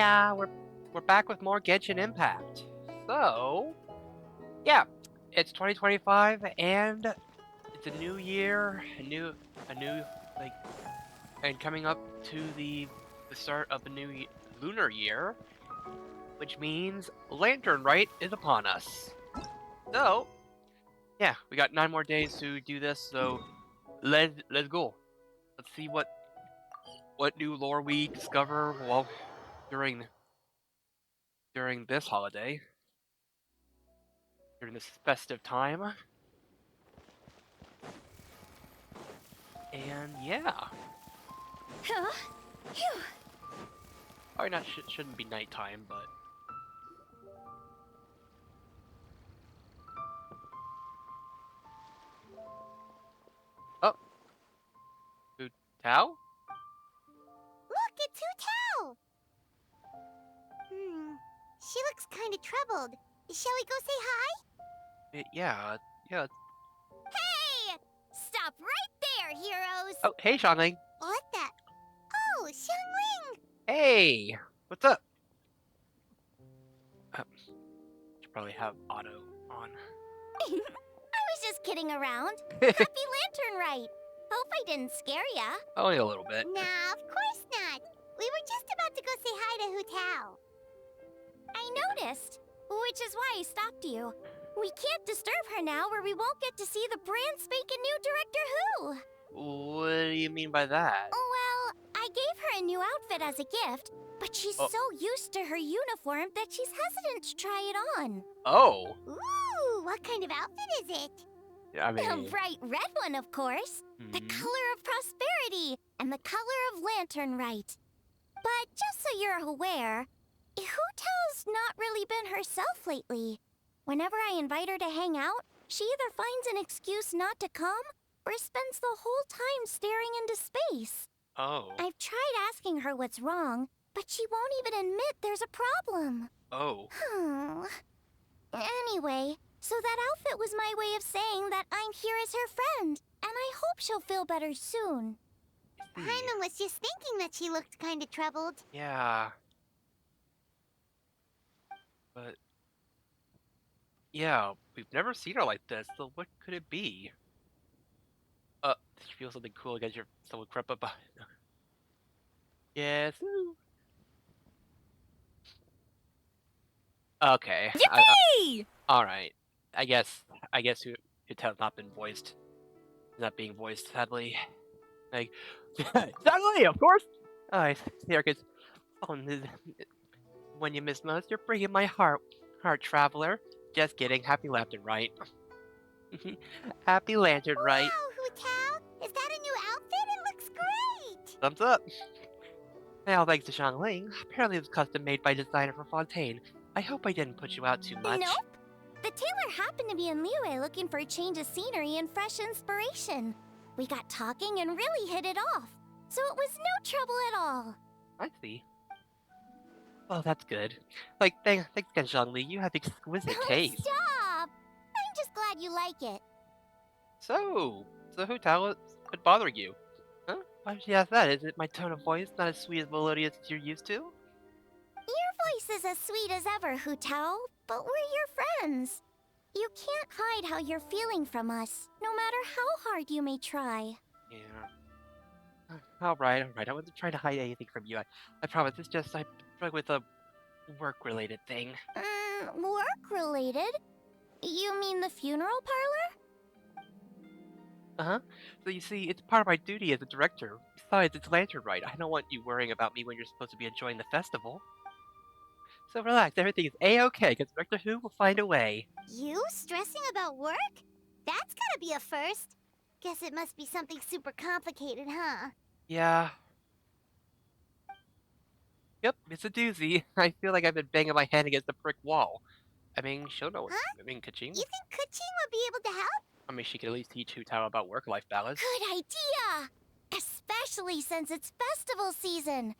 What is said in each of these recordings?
we're back with more Genshin Impact. So, yeah, it's 2025 and it's a new year, a new like, and coming up to the start of a new lunar year, which means Lantern Rite is upon us. So, yeah, we got 9 more days to do this. So, let's go. Let's see what new lore we discover while during this holiday. During this festive time. And yeah. Probably not shouldn't be nighttime, but oh, Hu Tao? Look, it's Hu Tao! She looks kind of troubled. Shall we go say hi? Yeah. Hey! Stop right there, heroes! Oh, hey, Xiangling. What the? Oh, Xiangling! Hey, what's up? Should probably have auto on. I was just kidding around. Happy Lantern Rite. Hope I didn't scare ya. Only a little bit. Nah, of course not. We were just about to go say hi to Hu Tao. I noticed, which is why I stopped you. We can't disturb her now or we won't get to see the brand spanking new Director Who. What do you mean by that? Well, I gave her a new outfit as a gift, but she's so used to her uniform that she's hesitant to try it on. Oh. Ooh, what kind of outfit is it? I mean... A bright red one, of course. The color of prosperity and the color of Lantern Rite. But just so you're aware, Hu Tao's not really been herself lately. Whenever I invite her to hang out, she either finds an excuse not to come or spends the whole time staring into space. Oh. I've tried asking her what's wrong, but she won't even admit there's a problem. Oh. Anyway, so that outfit was my way of saying that I'm here as her friend, and I hope she'll feel better soon. Paimon was just thinking that she looked kind of troubled. Yeah. But... yeah, we've never seen her like this, so what could it be? Did you feel something cool against someone crept up behind? Yes. Okay. Yippee! Alright. I guess it has not been voiced. Not being voiced, sadly. Like, sadly, of course! Oh, there goes. Oh, when you miss most, you're breaking my heart, traveler. Just kidding. Happy Lantern Rite. Happy Lantern Rite. Wow, Hu Tao! Is that a new outfit? It looks great! Thumbs up. Now, thanks to Xiangling. Apparently it was custom made by designer for Fontaine. I hope I didn't put you out too much. Nope. The tailor happened to be in Liyue looking for a change of scenery and fresh inspiration. We got talking and really hit it off. So it was no trouble at all. I see. Well, that's good. Like, thanks again, Xiangling. You have exquisite taste. Stop! I'm just glad you like it. So Hu Tao would bother you? Huh? Why would you ask that? Is it my tone of voice not as sweet as melodious as you're used to? Your voice is as sweet as ever, Hu Tao, but we're your friends. You can't hide how you're feeling from us, no matter how hard you may try. Yeah. Alright. I wasn't trying to hide anything from you. I promise. It's just I'm struggling with a work-related thing. Work-related? You mean the funeral parlor? Uh-huh. So you see, it's part of my duty as a director. Besides, it's Lantern Rite. I don't want you worrying about me when you're supposed to be enjoying the festival. So relax, everything is A-okay, because Director Who will find a way. You stressing about work? That's gotta be a first. Guess it must be something super complicated, huh? Yeah. Yep, it's a doozy. I feel like I've been banging my head against the brick wall. I mean, she'll know. Huh? I mean, Kaching. You think Kuching would be able to help? I mean, she could at least teach Hu Tao about work-life balance. Good idea! Especially since it's festival season.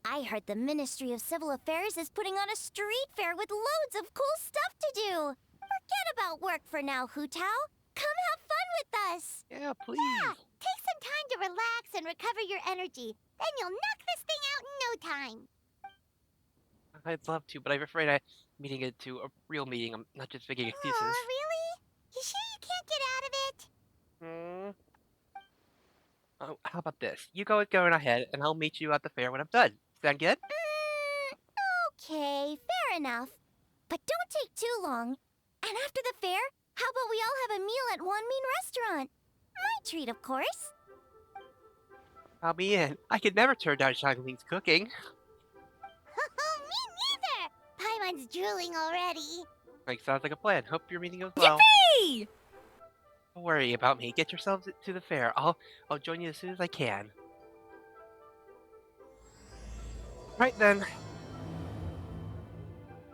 I heard the Ministry of Civil Affairs is putting on a street fair with loads of cool stuff to do. Forget about work for now, Hu Tao. Come have fun with us. Yeah, please. Yeah, take some time to relax and recover your energy. Then you'll knock this thing out in no time. I'd love to, but I'm afraid I'm meeting it to a real meeting. I'm not just making excuses. Oh, really? You sure you can't get out of it? Hmm. Oh, how about this? You go going ahead, and I'll meet you at the fair when I'm done. Sound good? Mm, okay, fair enough. But don't take too long. And after the fair, how about we all have a meal at Wanmin Restaurant? My treat, of course. I'll be in. I could never turn down Shaoling's cooking. Me neither! Paimon's drooling already. Like, sounds like a plan. Hope your meeting goes well. Yippee! Don't worry about me. Get yourselves to the fair. I'll join you as soon as I can. Right then.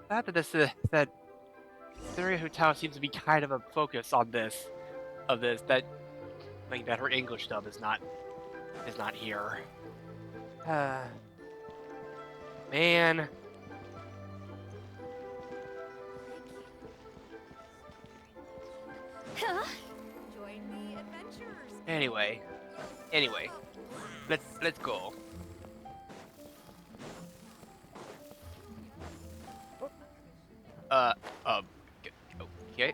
Glad that that Syria Hotel seems to be kind of a focus on this that like that her English dub is not here. Man. Join the adventurers. Anyway, let's go. Uh, um, okay.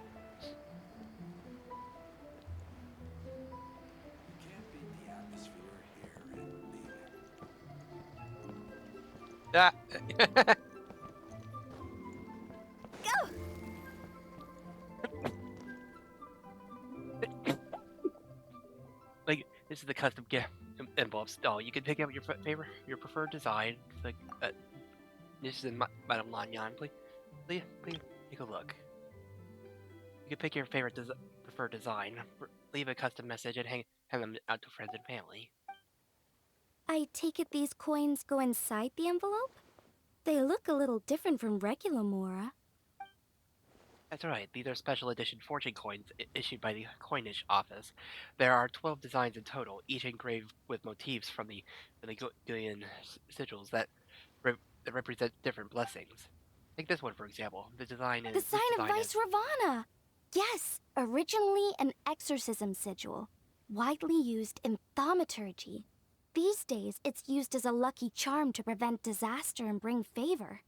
Ah. Go! Like, this is the custom gift envelopes. Oh, you can pick out your preferred design. Like, this is in Madame Lanyan. Please take a look. You can pick your preferred design, leave a custom message, and hang them out to friends and family. I take it these coins go inside the envelope? They look a little different from regular Mora. That's right. These are special edition fortune coins issued by the coinage office. There are 12 designs in total, each engraved with motifs from the Gillian sigils that represent different blessings. Take this one for example. The This sign of design Vice is Ravana! Yes, originally an exorcism sigil, widely used in thaumaturgy. These days, it's used as a lucky charm to prevent disaster and bring favor.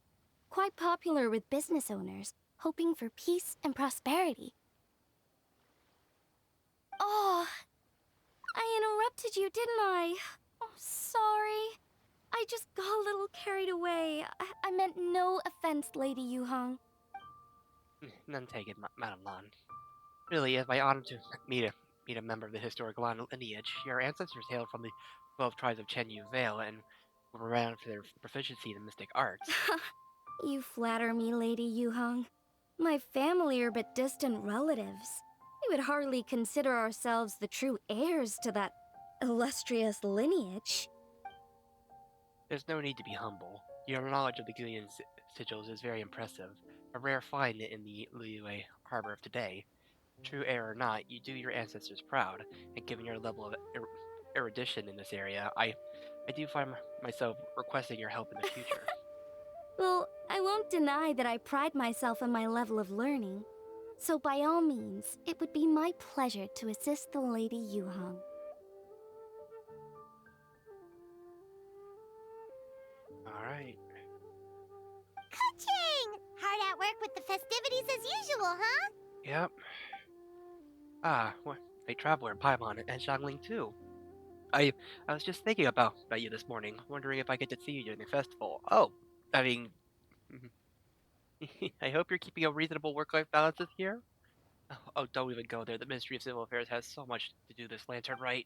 Quite popular with business owners, hoping for peace and prosperity. Oh, I interrupted you, didn't I? Oh, sorry. I just got a little carried away. I meant no offense, Lady Yuhong. none taken, Madame Lan. Really, it's my honor to meet a member of the historic lineage. Your ancestors hailed from the 12 tribes of Chen Yu Vale and were renowned for their proficiency in mystic arts. You flatter me, Lady Yuhong. My family are but distant relatives. We would hardly consider ourselves the true heirs to that illustrious lineage. There's no need to be humble. Your knowledge of the Gillian sigils is very impressive, a rare find in the Liyue harbor of today. True heir or not, you do your ancestors proud, and given your level of erudition in this area, I do find myself requesting your help in the future. Well, I won't deny that I pride myself on my level of learning. So by all means, it would be my pleasure to assist the Lady Yuhong. Alright. Ka-ching! Hard at work with the festivities as usual, huh? Yep. Great traveler, Paimon, and Xiangling too. I was just thinking about you this morning, wondering if I get to see you during the festival. Oh, I mean, I hope you're keeping a reasonable work-life balance this year. Oh, don't even go there. The Ministry of Civil Affairs has so much to do this lantern right.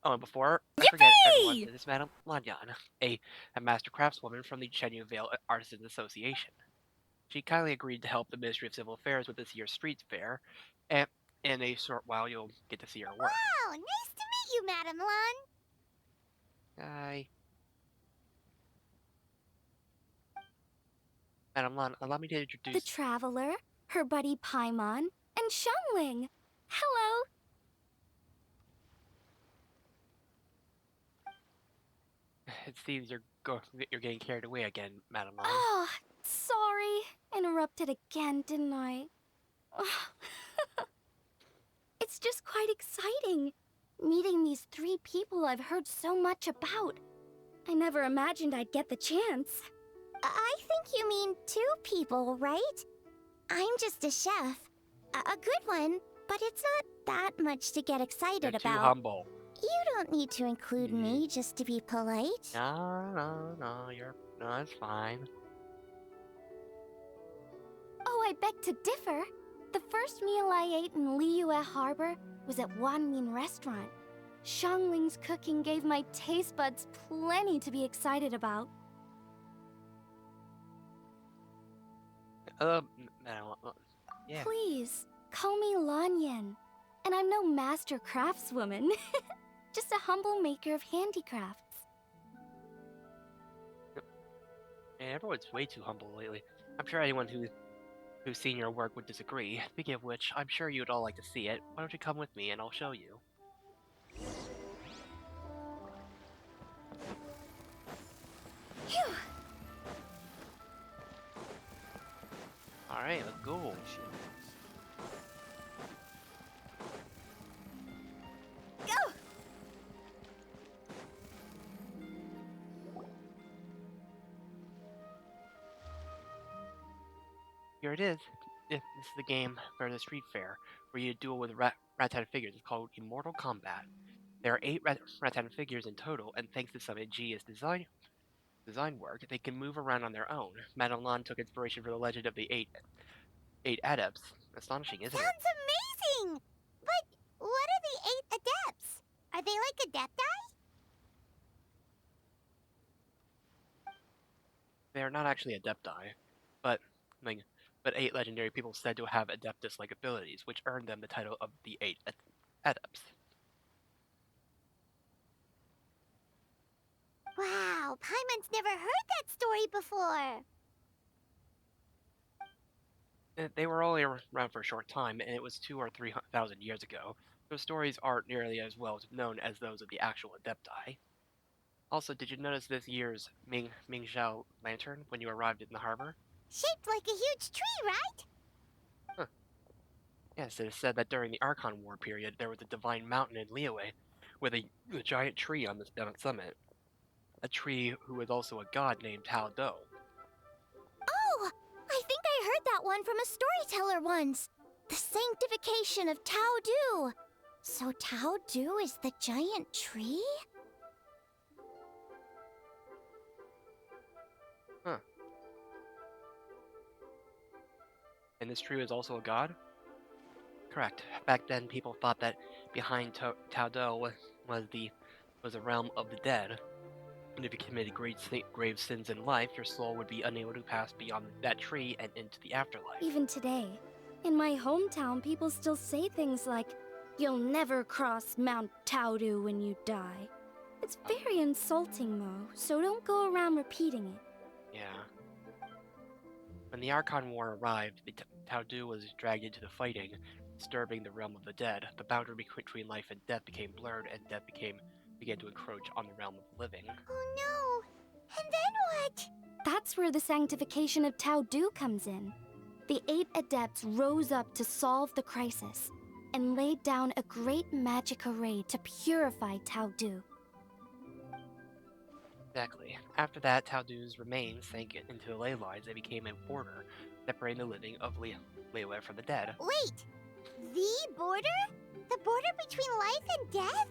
Oh, and before I forget, everyone, Yippee! this is Madame Lanyan, a master craftswoman from the Chenyu Vale Artisans Association. She kindly agreed to help the Ministry of Civil Affairs with this year's street fair, and in a short while you'll get to see her work. Wow, nice to meet you, Madam Lan. Hi. Madame Lan, allow me to The introduce... Traveler, her buddy Paimon, and Xiangling. Hello! It seems you're getting carried away again, Madame Lan. Oh, sorry. Interrupted again, didn't I? It's just quite exciting. Meeting these three people I've heard so much about. I never imagined I'd get the chance. I think you mean 2 people, right? I'm just a chef. A good one, but it's not that much to get You're excited too about. humble. You don't need to include me just to be polite. No, it's fine. Oh, I beg to differ. The first meal I ate in Liyue Harbor was at Wanmin Restaurant. Xiangling's cooking gave my taste buds plenty to be excited about. Yeah. Please, call me Lanyan. And I'm no master craftswoman. Just a humble maker of handicrafts. Man, everyone's way too humble lately. I'm sure anyone who's seen your work would disagree. Speaking of which, I'm sure you'd all like to see it. Why don't you come with me and I'll show you? Phew! Alright, let's go. Go! Here it is. This is the game for the street fair, where you duel with rat-tat figures. It's called Immortal Combat. There are 8 rat-tat figures in total, and thanks to some ingenious design work, they can move around on their own. Madeline took inspiration from the legend of the eight adepts. Astonishing, isn't it? Sounds amazing! But what are the 8 adepts? Are they like adepti? They are not actually adepti, but like, but 8 legendary people said to have adeptus-like abilities, which earned them the title of the 8 adepts. Wow, Paimon's never heard that story before. They were only around for a short time, and it was 2 or 3,000 years ago. Those stories aren't nearly as well known as those of the actual adepti. Also, did you notice this year's Mingxiao lantern when you arrived in the harbor? Shaped like a huge tree, right? Huh. Yes, it is said that during the Archon War period, there was a divine mountain in Liyue with a giant tree on its summit. A tree who was also a god named Tao Do. Oh, I think I heard that one from a storyteller once. The sanctification of Tao Du. So Tao Du is the giant tree? Huh. And this tree was also a god? Correct. Back then, people thought that behind Tao Do was a realm of the dead. And if you committed grave sins in life, your soul would be unable to pass beyond that tree and into the afterlife. Even today, in my hometown, people still say things like, "You'll never cross Mount Taodu when you die." It's very insulting, Mo, so don't go around repeating it. Yeah. When the Archon War arrived, the Tao Du was dragged into the fighting, disturbing the realm of the dead. The boundary between life and death became blurred, and death began to encroach on the realm of the living. Oh no! And then what? That's where the sanctification of Tao Du comes in. The 8 adepts rose up to solve the crisis and laid down a great magic array to purify Tao Du. Exactly. After that, Tao Du's remains sank into the ley lines and became a border, separating the living of Liyue from the dead. Wait! The border? The border between life and death?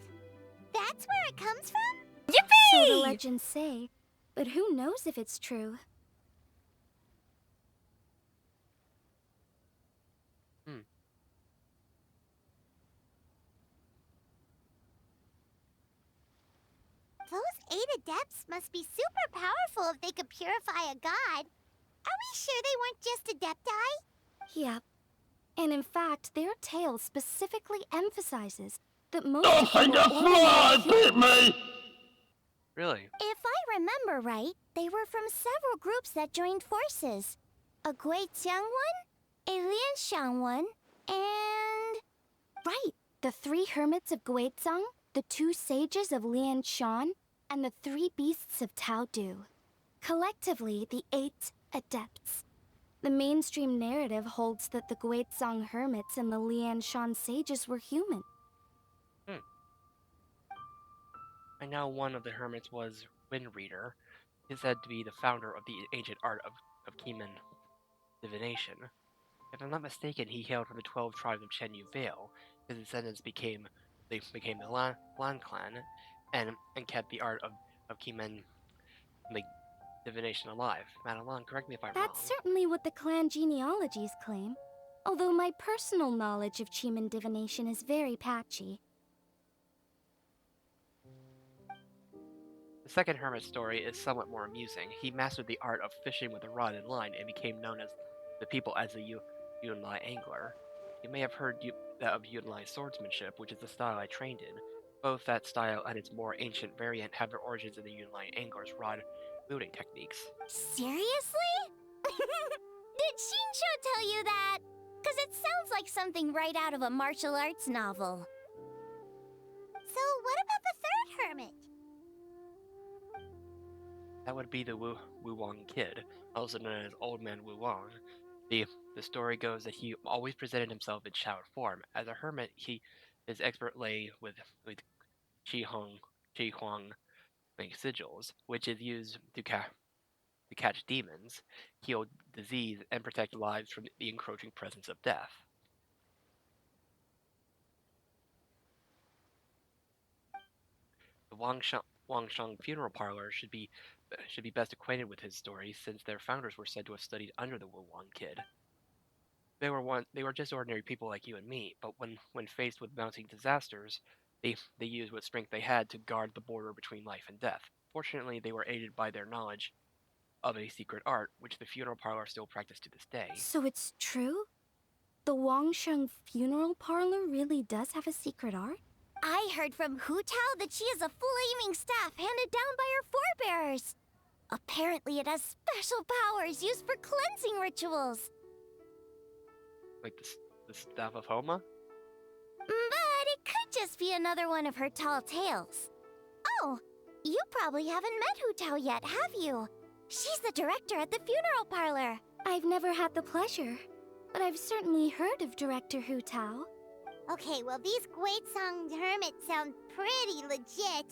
That's where it comes from? So the legends say, but who knows if it's true? Those 8 adepts must be super powerful if they could purify a god. Are we sure they weren't just adepti? Yep. And in fact, their tale specifically emphasizes that most people Me! Really? If I remember right, they were from several groups that joined forces. A Guiqiang one, a Lianxiang one, and... Right! The 3 hermits of Guizhang, the 2 sages of Lianshan, and the 3 beasts of Tao Du. Collectively, the 8 adepts. The mainstream narrative holds that the Guizhang hermits and the Lianshan sages were human. I know one of the hermits was Wind Reader, is said to be the founder of the ancient art of Kimen divination. If I'm not mistaken, he hailed from the 12 tribes of Chen Yu Vale. His descendants became the Lan clan, and kept the art of Kimen like divination alive. Madeline, correct me if I'm That's wrong. certainly what the clan genealogies claim. Although my personal knowledge of Cheeman divination is very patchy. The second hermit story is somewhat more amusing. He mastered the art of fishing with a rod and line and became known as the people as the Yunlai angler. You may have heard of Yunlai swordsmanship, which is the style I trained in. Both that style and its more ancient variant have their origins in the Yunlai angler's rod wielding techniques. Seriously? Did Shinsho tell you that? Because it sounds like something right out of a martial arts novel. So, what about the third hermit? That would be the Wu Wang kid, also known as Old Man Wu Wang. The the story goes that he always presented himself in child form. As a hermit, his expert lay with Qi Huang like sigils, which is used to catch demons, heal disease, and protect lives from the encroaching presence of death. The Wangsheng funeral parlor should be best acquainted with his story, since their founders were said to have studied under the Wu Wang kid. They were just ordinary people like you and me, but when faced with mounting disasters, they used what strength they had to guard the border between life and death. Fortunately, they were aided by their knowledge of a secret art, which the funeral parlor still practices to this day. So it's true? The Wangsheng funeral parlor really does have a secret art? I heard from Hu Tao that she has a flaming staff handed down by her forebears. Apparently, it has special powers used for cleansing rituals. Like the staff of Homa? But it could just be another one of her tall tales. Oh, you probably haven't met Hu Tao yet, have you? She's the director at the funeral parlor. I've never had the pleasure, but I've certainly heard of Director Hu Tao. Okay, well, these Guizhong hermits sound pretty legit.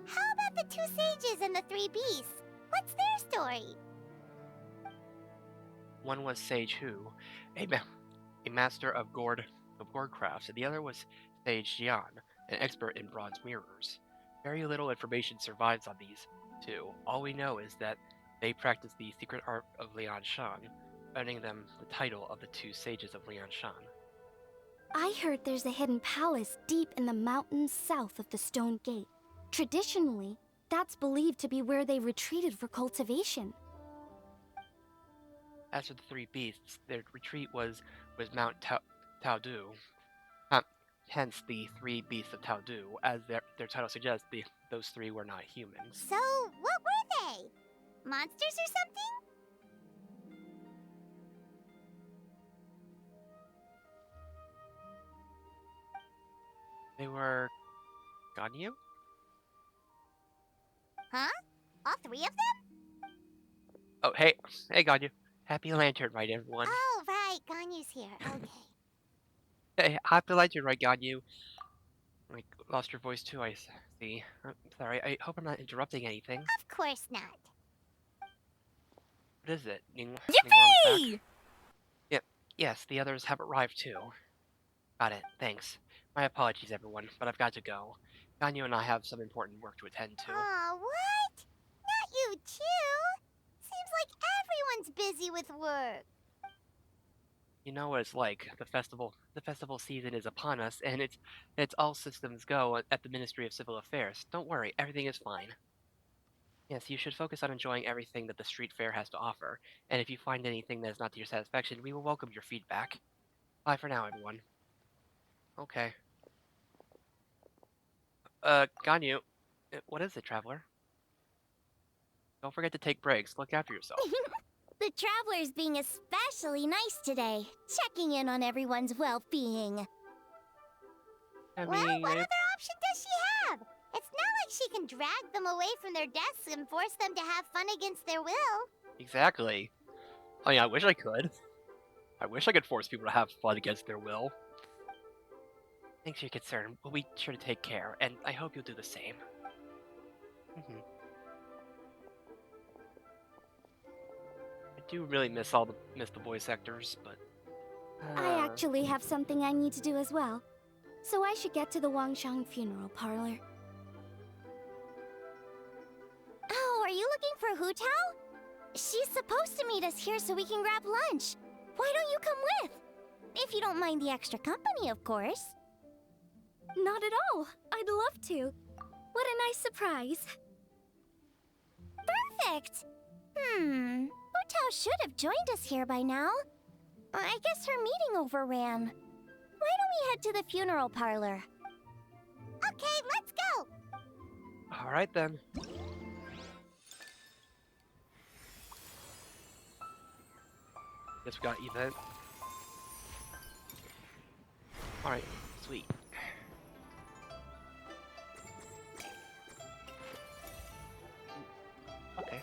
How about the two sages and the three beasts? What's their story? One was Sage Hu, a master of gourd crafts, and the other was Sage Jian, an expert in bronze mirrors. Very little information survives on these two. All we know is that they practice the secret art of Lianshan, earning them the title of the two sages of Lianshan. I heard there's a hidden palace deep in the mountains south of the Stone Gate. Traditionally, that's believed to be where they retreated for cultivation. As for the three beasts, their retreat was Mount Taodu. Uh, Hence the three beasts of Taodu. As their title suggests, those three were not humans. So, what were they? Monsters or something? They were Ganyu? Huh? All three of them? Oh, hey Ganyu. Happy Lantern, right, everyone? Oh, right. Ganyu's here. Okay. Hey, happy Lantern, right, Ganyu? Like, lost your voice too, I see. I'm sorry, I hope I'm not interrupting anything. Of course not. What is it? Ningguang's Yippee! back? Yep, yes, the others have arrived too. Got it, thanks. My apologies, everyone, but I've got to go. Ganyu and I have some important work to attend to. Aw, what? Not you too? Seems like everyone's busy with work. You know what it's like. The festival season is upon us, and it's all systems go at the Ministry of Civil Affairs. Don't worry, everything is fine. Yes, you should focus on enjoying everything that the street fair has to offer, and if you find anything that is not to your satisfaction, we will welcome your feedback. Bye for now, everyone. Okay. Ganyu. What is it, traveler? Don't forget to take breaks. Look after yourself. The traveler's being especially nice today, checking in on everyone's well-being. I Well, mean, what other option does she have? It's not like she can drag them away from their desks and force them to have fun against their will. exactly. I mean, I wish I could. I wish I could force people to have fun against their will. Thanks for your concern. We'll be sure to take care, and I hope you'll do the same. do really miss the voice actors, but I actually have something I need to do as well. So I should get to the Wangshang funeral parlor. Oh, are you looking for Hu Tao? She's supposed to meet us here so we can grab lunch. Why don't you come with? If you don't mind the extra company, of course. Not at all. I'd love to. What a nice surprise. Perfect! Hu Tao should have joined us here by now. I guess her meeting overran. Why don't we head to the funeral parlor? Okay, let's go! all right then. Guess we got event. All right, sweet. Okay.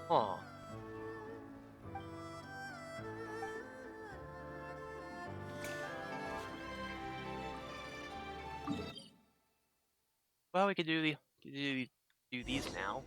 Aw. Well, we could do these now.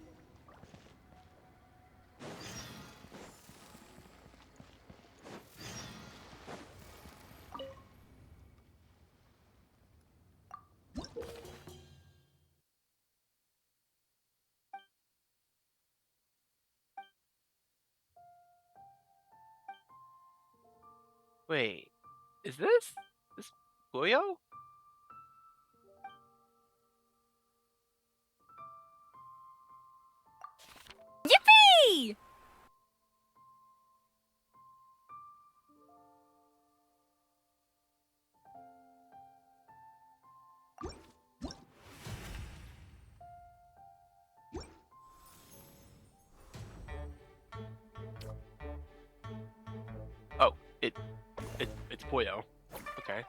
Wait, is this Puyo? Yippee! Oh, it's Puyo. Okay.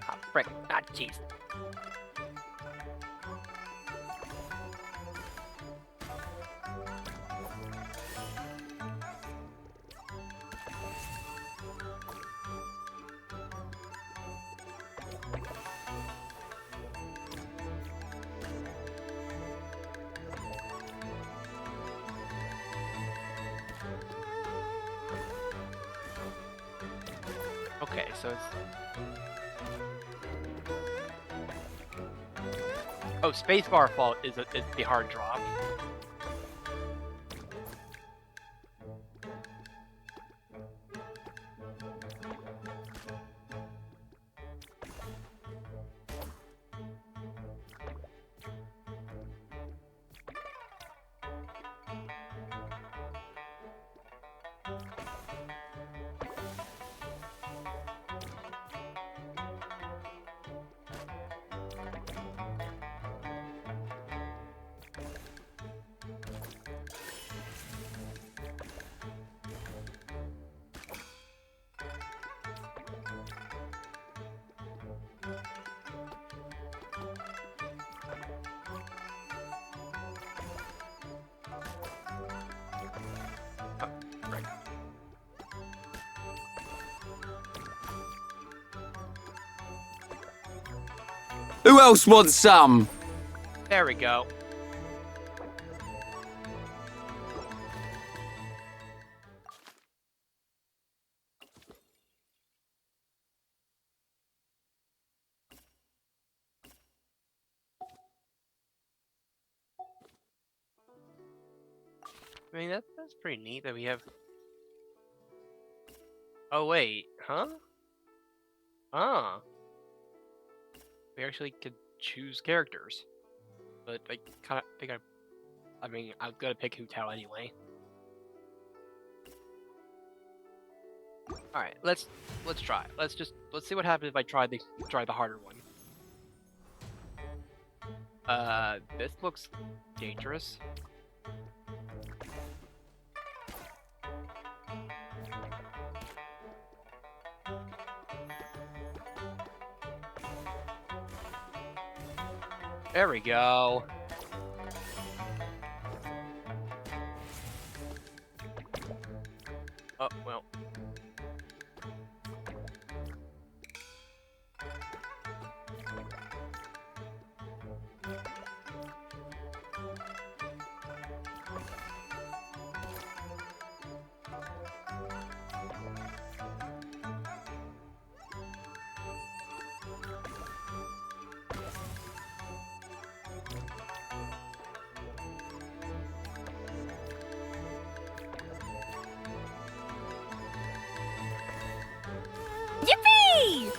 Ah, frick. Ah, jeez. Okay, so it's... Oh, spacebar fault is the hard drop. Oh, right. Who else wants some? There we go. I mean, that's pretty neat that we have... Oh, wait. Huh? Ah. We actually could choose characters. But I kind of think I mean, I'm gonna pick Hu Tao anyway. All right, let's try. Let's see what happens if I try the harder one. This looks dangerous. There we go. Oh, well. Yippee!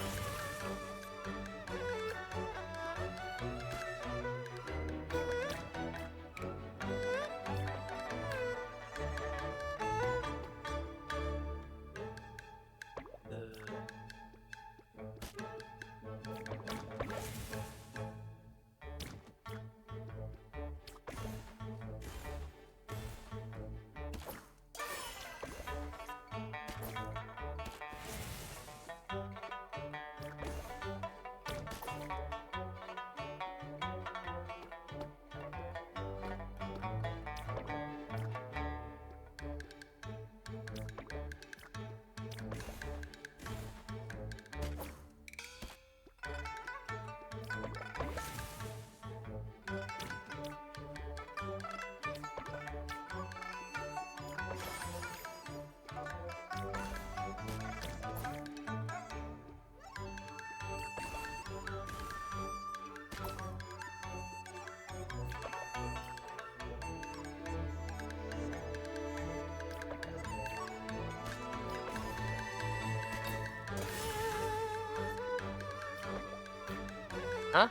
Huh?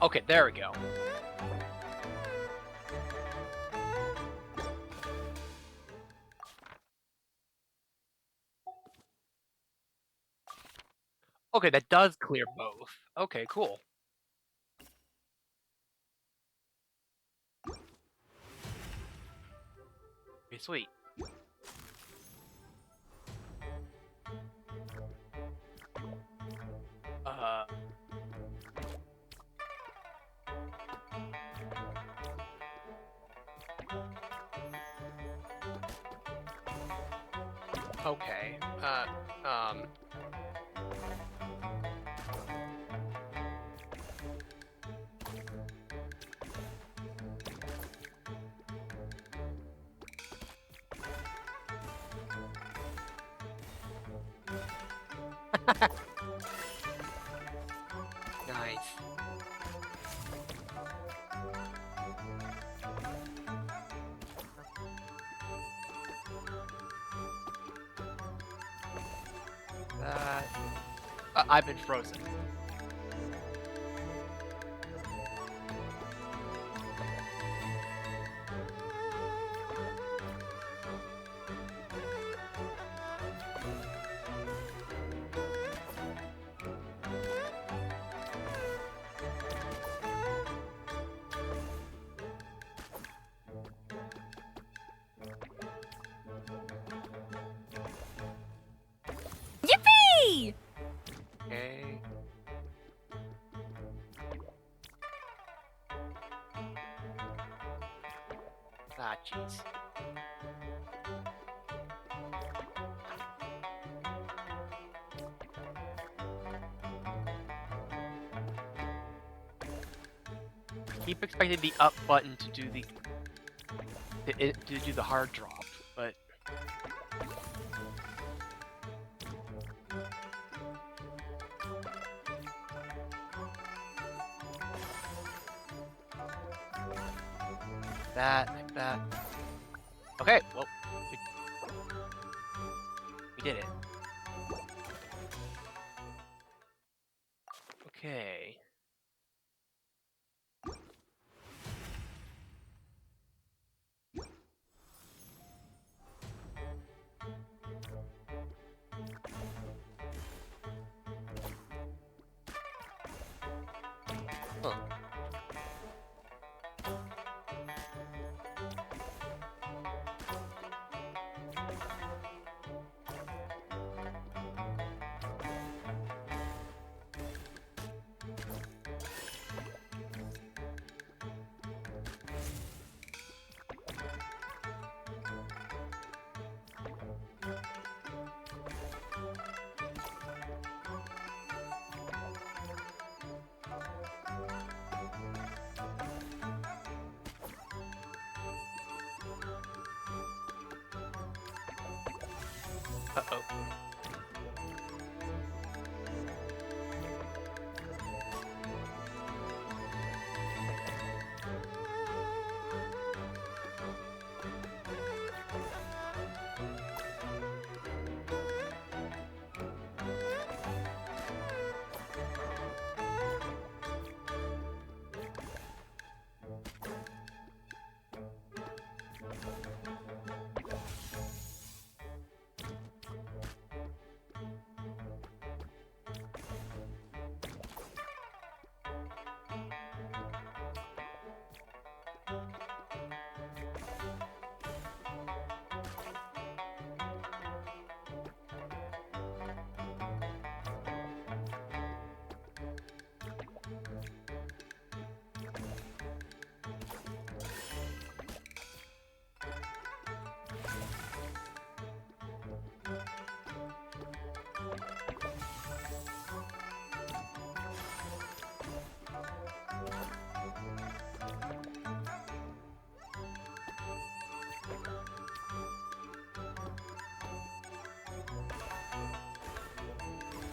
Okay, there we go. Okay, that does clear both. Okay, cool. Okay, sweet. Uh... Okay, Nice. I've been frozen. Yippee! Okay. Ah, jeez. Keep expecting the up button to do the to do the hard drop, but that. Okay, well, we did it. Okay. Huh. Uh-oh.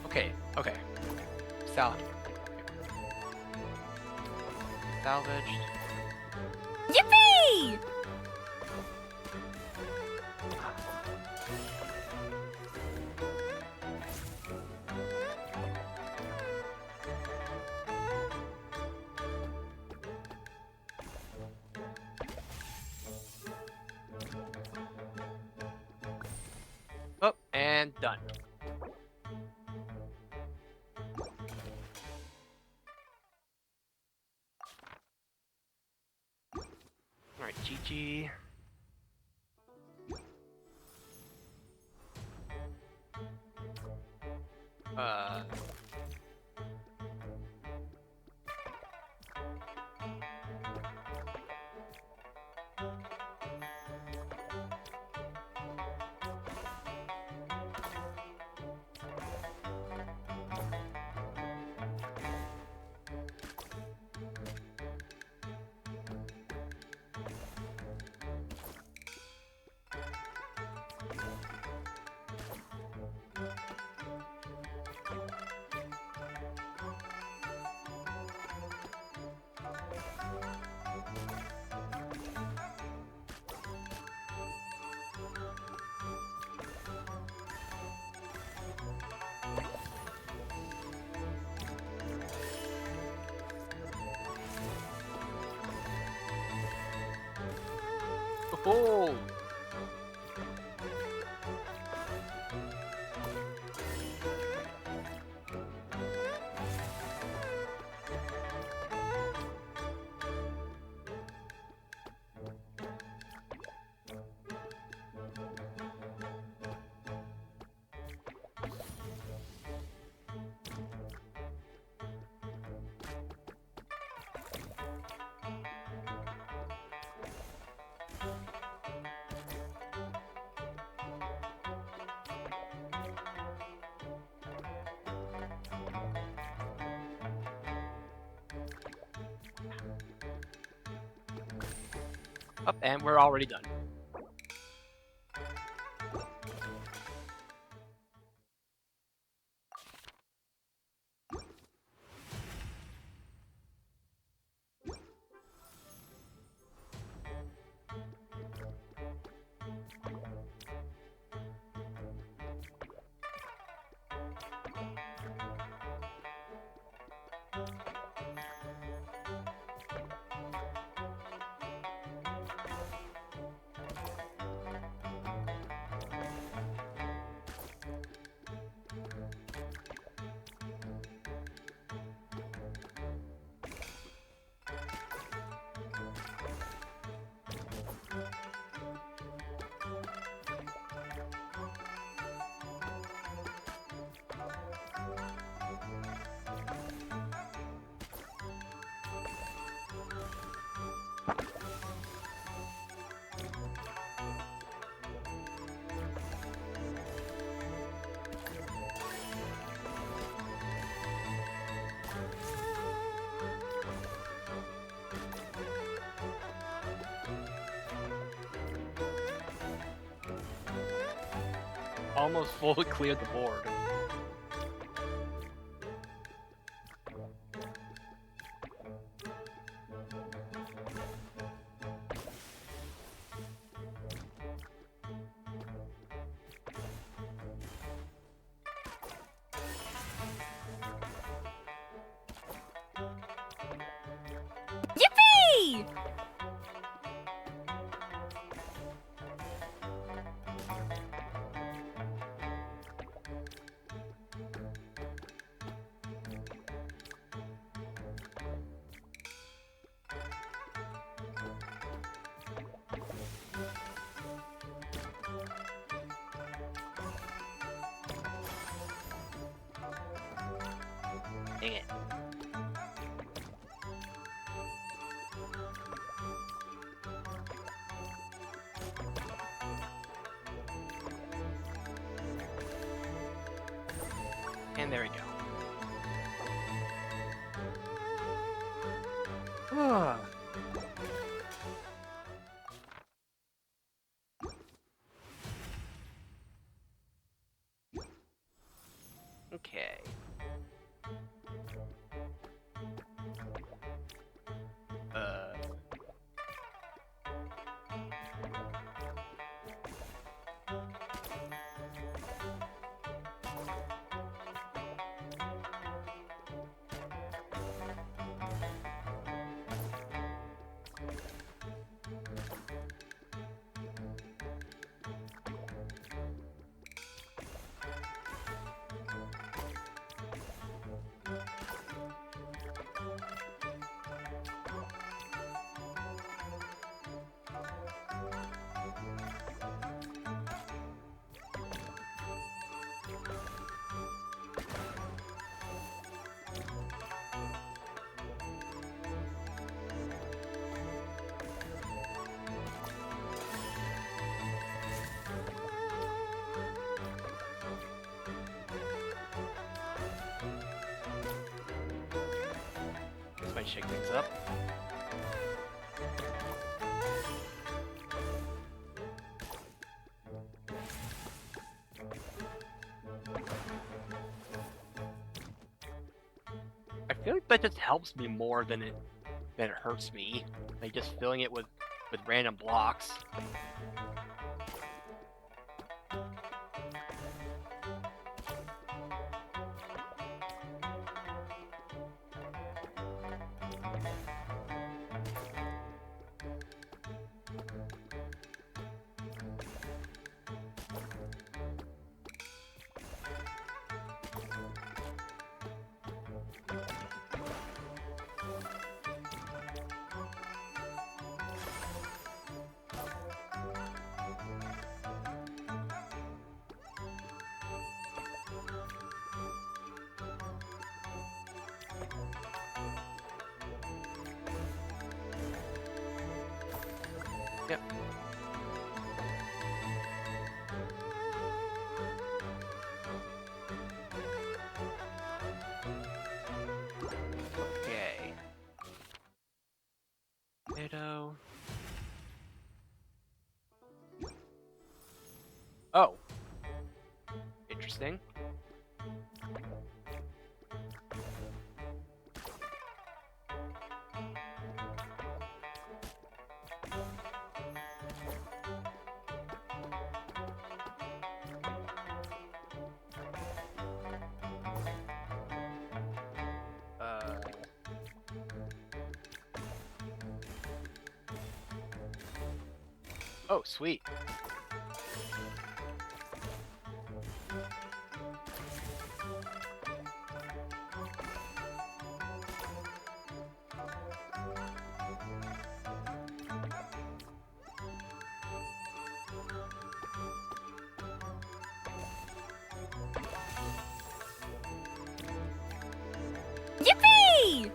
Okay, okay. Salvaged. Yippee! Oh, and done. Alright, GG. Uh... Oh! Up, and we're already done. almost fully cleared the board. Yippee! Dang it. And there we go. Ah. Okay. This might shake things up. I feel like that just helps me more than it hurts me. Like just filling it with random blocks. Yep. Okay. Ditto. Oh. Interesting. Oh, sweet. Yippee!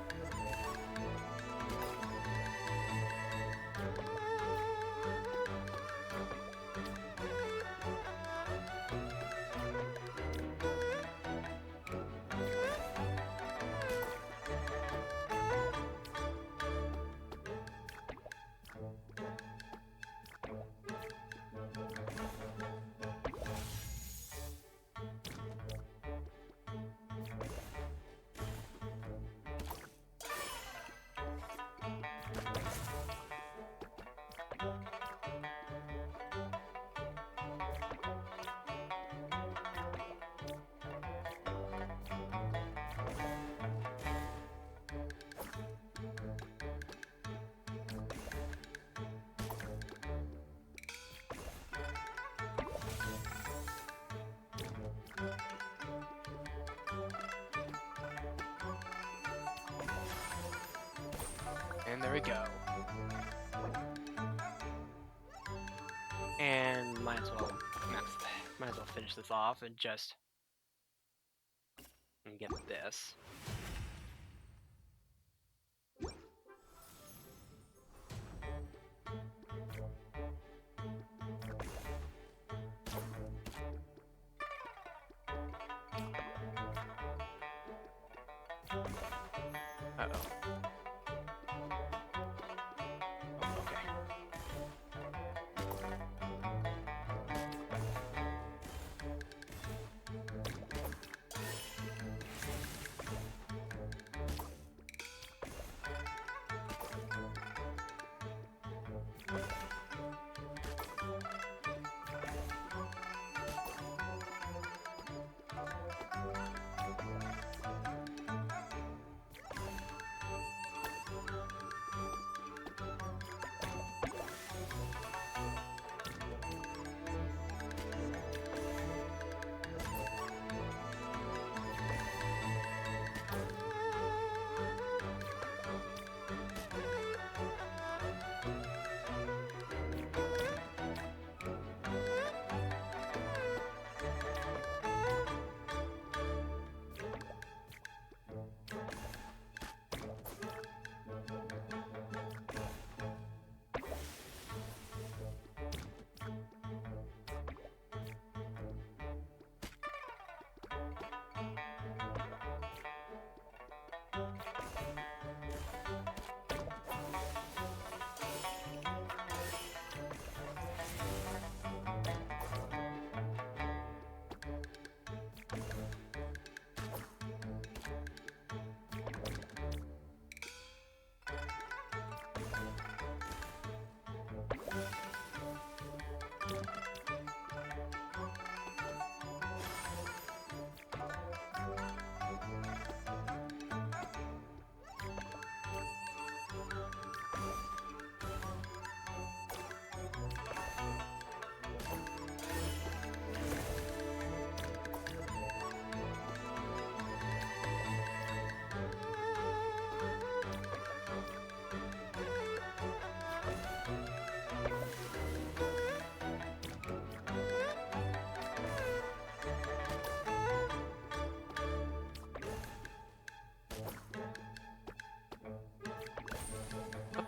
And there we go. And might as well finish this off and just get this. Uh-oh. Oh, okay.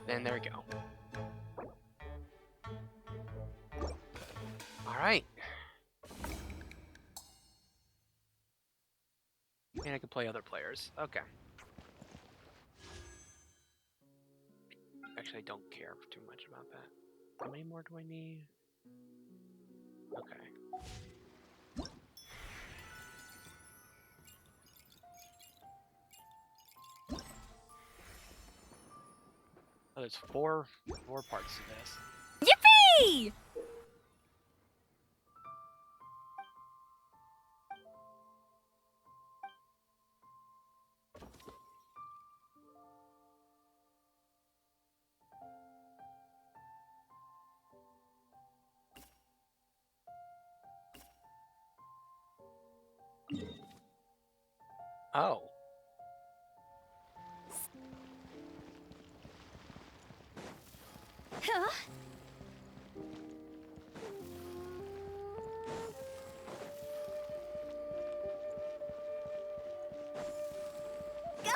And there we go. Alright. And I can play other players. Okay. Actually, I don't care too much about that. How many more do I need? Okay. Oh, there's four parts to this. Yippee! Oh. Huh? Go!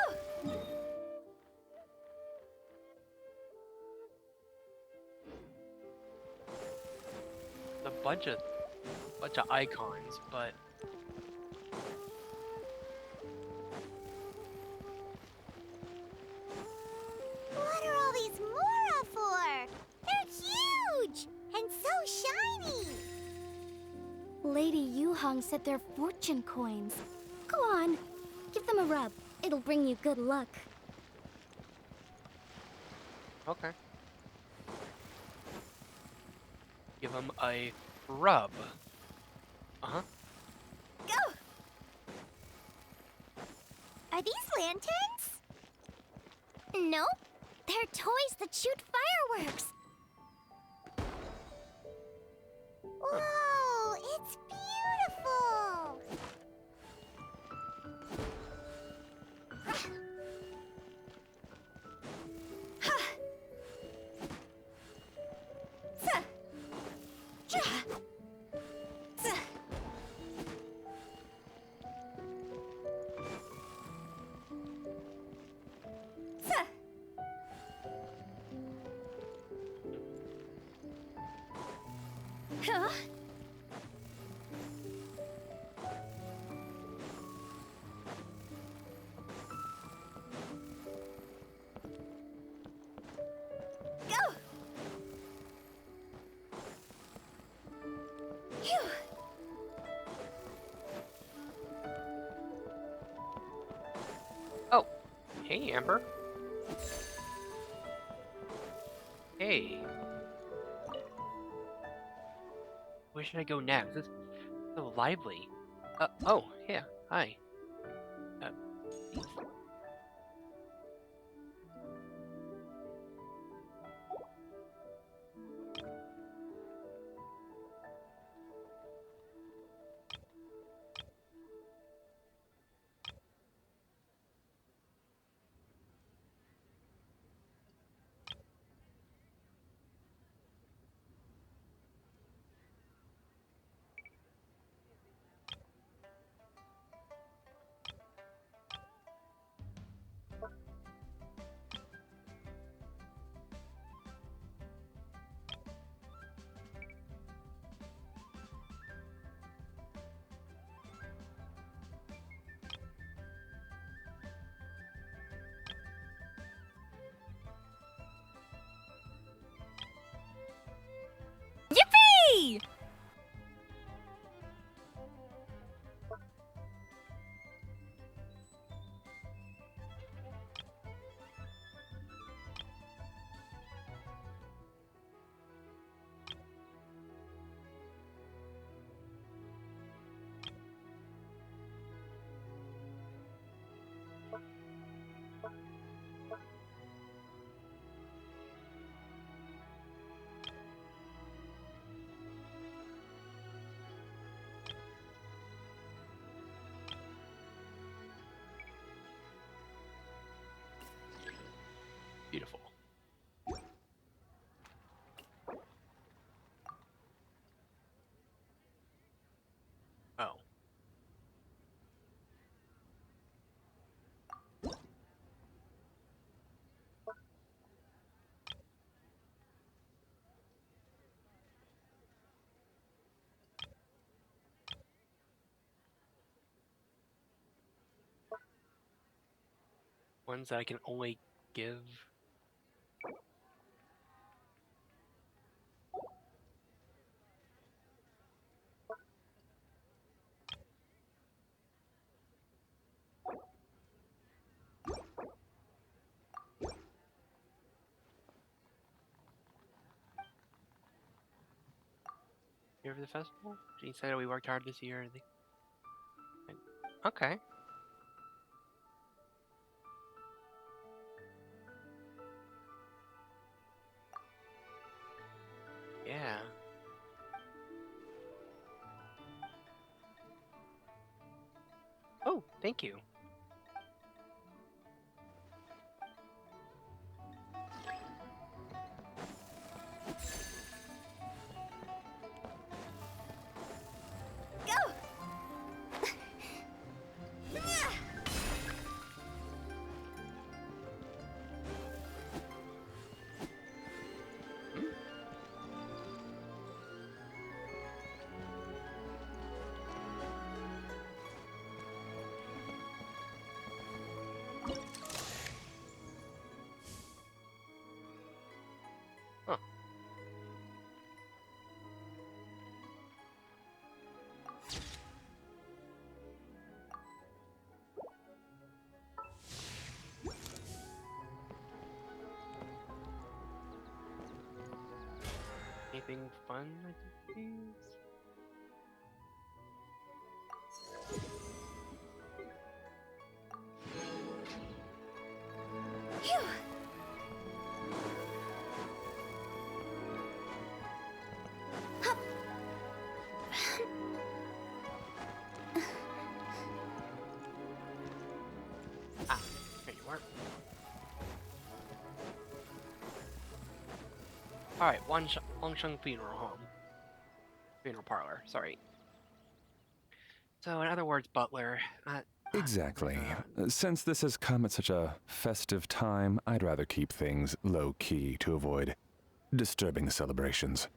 A bunch of icons, but What are all these Mora for? They're huge and so shiny. Lady Yuhong said they're fortune coins. Go on, give them a rub. It'll bring you good luck. okay. Give them a rub. Uh-huh. Go! Are these lanterns? Nope. They're toys that shoot fireworks. Whoa, it's beautiful. Hey, Amber. Hey. Where should I go next? This is so lively. Oh, yeah. Hi. Uh, these- Yippee! Beautiful. Oh. Ones that I can only give. Here for the festival? She said we worked hard this year. Okay. Yeah. Oh, thank you. Go! Huh. Anything fun I can use? Phew! Hup. Ah, there you are. Alright, Longsheng Funeral Home. Funeral Parlor, sorry. So, in other words, Butler, Exactly. Since this has come at such a festive time, I'd rather keep things low-key to avoid disturbing the celebrations.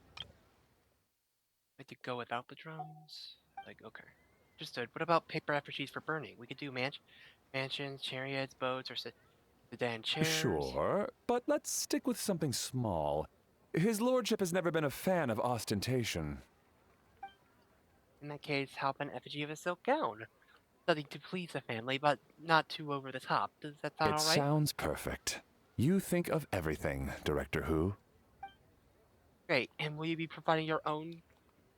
like to go without the drums? Like, okay. Understood. What about paper effigies for burning? We could do mansions, chariots, boats, or sedan chairs. Sure, but let's stick with something small. His lordship has never been a fan of ostentation. In that case, how about an effigy of a silk gown? Something to please the family, but not too over the top. Does that sound It alright? sounds perfect. You think of everything, Director Who. Great. And will you be providing your own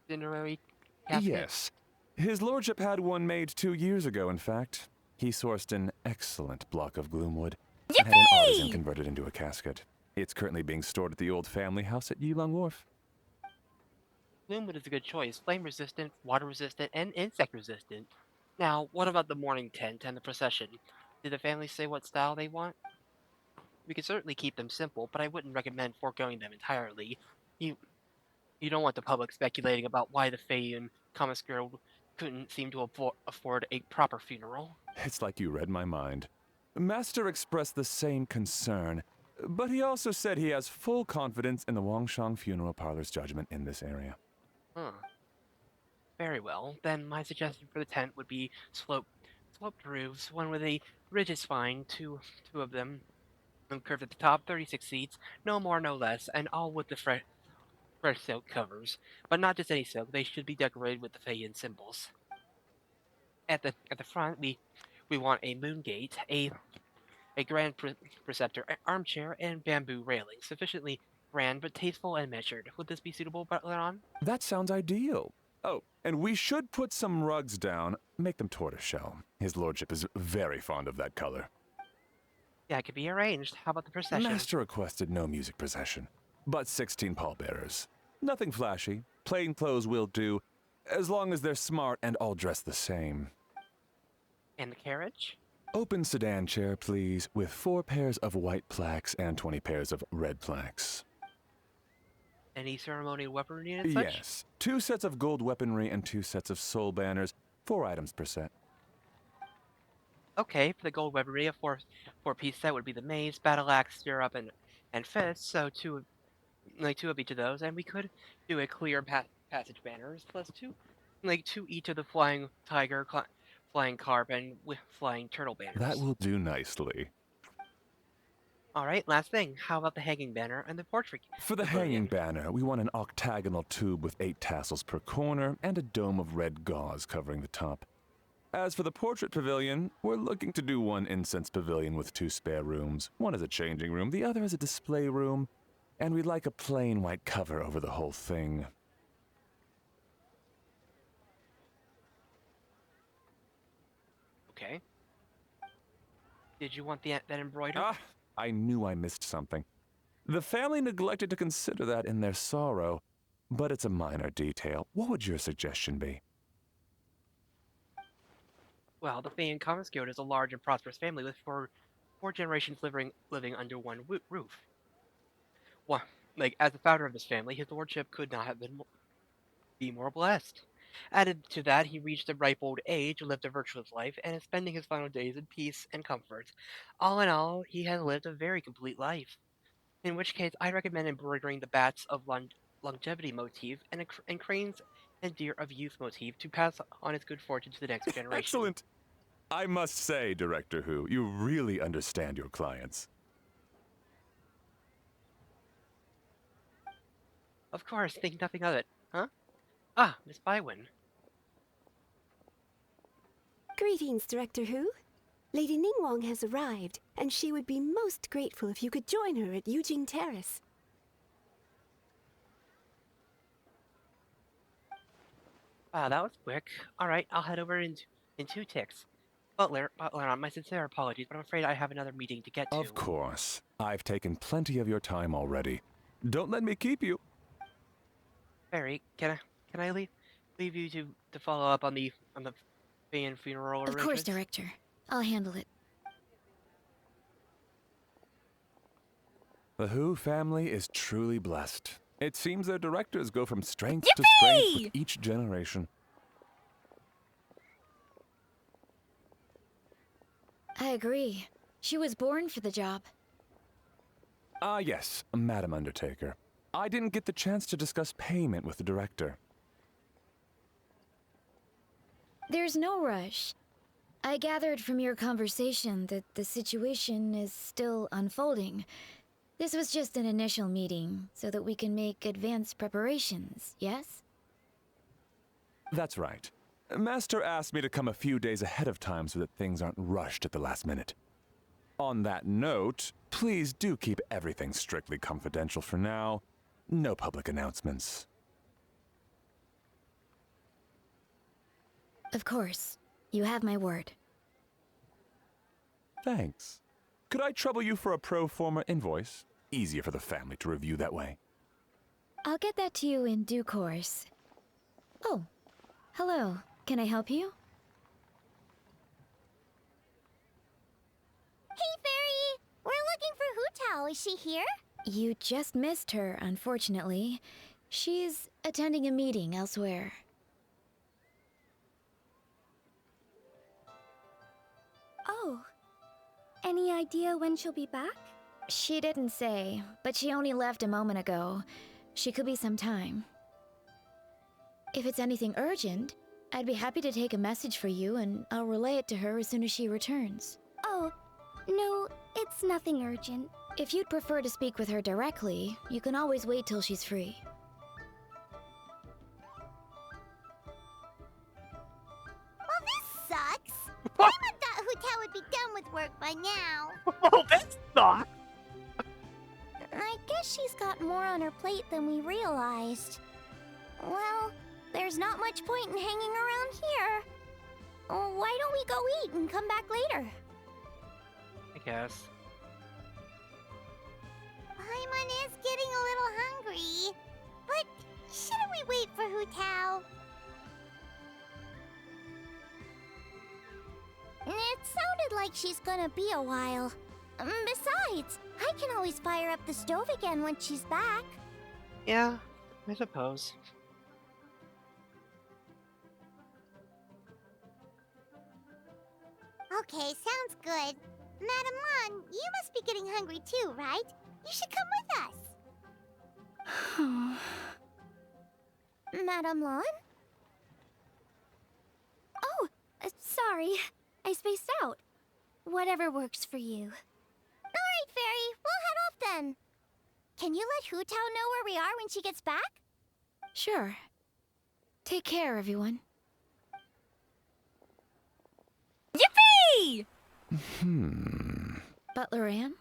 funerary casket? Yes. His lordship had one made 2 years ago, in fact. He sourced an excellent block of gloomwood and had an artisan convert it into a casket. It's currently being stored at the old family house at Yulong Wharf. Gloomwood is a good choice. Flame resistant, water resistant, and insect resistant. Now, what about the mourning tent and the procession? Did the family say what style they want? We could certainly keep them simple, but I wouldn't recommend foregoing them entirely. You you don't want the public speculating about why the Fae and Common Squirrel couldn't seem to afford a proper funeral. It's like you read my mind. Master expressed the same concern, but he also said he has full confidence in the Wangshang Funeral Parlor's judgment in this area. Huh. Very well. Then my suggestion for the tent would be sloped roofs, one with a rigid spine, two of them, and curved at the top, 36 seats, no more, no less, and all with the fresh silk covers. But not just any silk; they should be decorated with the Feian symbols. At the front, we want a moon gate, a grand preceptor, an armchair, and bamboo railing, sufficiently grand but tasteful and measured. Would this be suitable, Butleron? That sounds ideal. Oh, and we should put some rugs down, make them tortoiseshell. His lordship is very fond of that color. Yeah, it could be arranged. How about the procession? Master requested no music procession, but 16 pallbearers. Nothing flashy. Plain clothes will do, as long as they're smart and all dressed the same. And the carriage? Open sedan chair, please, with 4 pairs of white plaques and 20 pairs of red plaques. Any ceremonial weaponry and such? Yes. 2 sets of gold weaponry and 2 sets of soul banners, 4 items per set. Okay, for the gold weaponry, a four-piece set would be the mace, battle axe, stirrup, and fist. So two of each of those, and we could do a clear passage banners plus two each of the flying tiger, flying carp, and with flying turtle banners. That will do nicely. All right, last thing. How about the hanging banner and the portrait? For the hanging banner, we want an octagonal tube with 8 tassels per corner and a dome of red gauze covering the top. As for the portrait pavilion, we're looking to do one incense pavilion with 2 spare rooms. One is a changing room, the other is a display room, and we'd like a plain white cover over the whole thing. Okay. Did you want that embroidered? Ah, I knew I missed something. The family neglected to consider that in their sorrow, but it's a minor detail. What would your suggestion be? Well, the Fey and Commons Guild is a large and prosperous family with four generations living under one roof. Well, as the founder of this family, his lordship could not have be more blessed. Added to that, he reached a ripe old age, lived a virtuous life, and is spending his final days in peace and comfort. All in all, he has lived a very complete life. In which case, I recommend embroidering the bats of longevity motif and cranes and deer of youth motif to pass on his good fortune to the next generation. Excellent! I must say, Director Who, you really understand your clients. Of course, think nothing of it, huh? Ah, Miss Bywin. Greetings, Director Who. Lady Ningguang has arrived, and she would be most grateful if you could join her at Yujing Terrace. Wow, that was quick. Alright, I'll head over in 2 ticks. Butler, my sincere apologies, but I'm afraid I have another meeting to get to. Of course. I've taken plenty of your time already. Don't let me keep you. Barry, can I leave you to follow up on the fan funeral Of arrangements? course, Director. I'll handle it. The Who family is truly blessed. It seems their directors go from strength to strength with each generation. I agree. She was born for the job. Ah, yes, Madam Undertaker. I didn't get the chance to discuss payment with the director. There's no rush. I gathered from your conversation that the situation is still unfolding. This was just an initial meeting, so that we can make advanced preparations, yes? That's right. Master asked me to come a few days ahead of time so that things aren't rushed at the last minute. On that note, please do keep everything strictly confidential for now. No public announcements. Of course. You have my word. Thanks. Could I trouble you for a pro forma invoice? Easier for the family to review that way. I'll get that to you in due course. Oh, hello. Can I help you? Hey, Fairy! We're looking for Hu Tao. Is she here? You just missed her, unfortunately. She's attending a meeting elsewhere. Oh. Any idea when she'll be back? She didn't say, but she only left a moment ago. She could be some time. If it's anything urgent, I'd be happy to take a message for you and I'll relay it to her as soon as she returns. Oh, no, it's nothing urgent. If you'd prefer to speak with her directly, you can always wait till she's free. Well, this sucks. Paimon thought Hu Tao would be done with work by now. Oh, this sucks! I guess she's got more on her plate than we realized. Well, there's not much point in hanging around here. Why don't we go eat and come back later? I guess. Paimon is getting a little hungry. But shouldn't we wait for Hu Tao? It sounded like she's gonna be a while. Besides, I can always fire up the stove again once she's back. Yeah, I suppose. Okay, sounds good. Madam Lon, you must be getting hungry too, right? You should come with us. Madam Lon? Oh, sorry. I spaced out. Whatever works for you. Alright, Fairy. We'll head off then. Can you let Hu Tao know where we are when she gets back? Sure. Take care, everyone. Yippee! Butler Anne?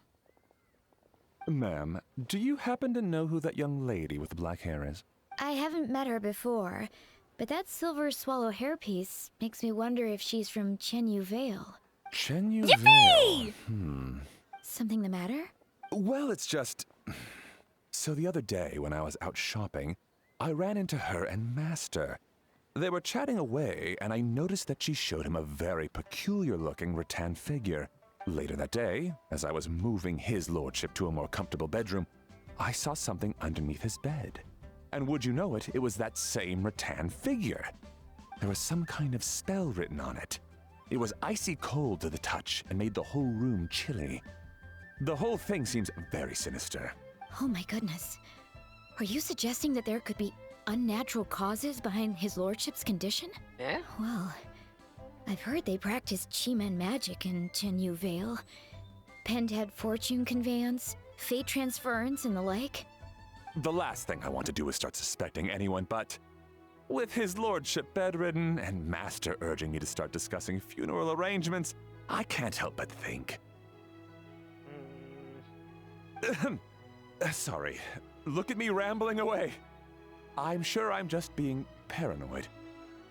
Ma'am, do you happen to know who that young lady with the black hair is? I haven't met her before, but that silver swallow hairpiece makes me wonder if she's from Chenyu Vale. Chenyu Vale? Something the matter? Well, it's just... So the other day, when I was out shopping, I ran into her and Master. They were chatting away, and I noticed that she showed him a very peculiar-looking rattan figure. Later that day, as I was moving his lordship to a more comfortable bedroom, I saw something underneath his bed. And would you know it, it was that same rattan figure. There was some kind of spell written on it. It was icy cold to the touch and made the whole room chilly. The whole thing seems very sinister. Oh my goodness. Are you suggesting that there could be unnatural causes behind his lordship's condition? Eh? Well, I've heard they practice Chi-Men magic in Chenyu Vale. Pentad fortune conveyance, fate transference, and the like. The last thing I want to do is start suspecting anyone, but with his lordship bedridden and Master urging me to start discussing funeral arrangements, I can't help but think. Sorry. Look at me rambling away. I'm sure I'm just being paranoid.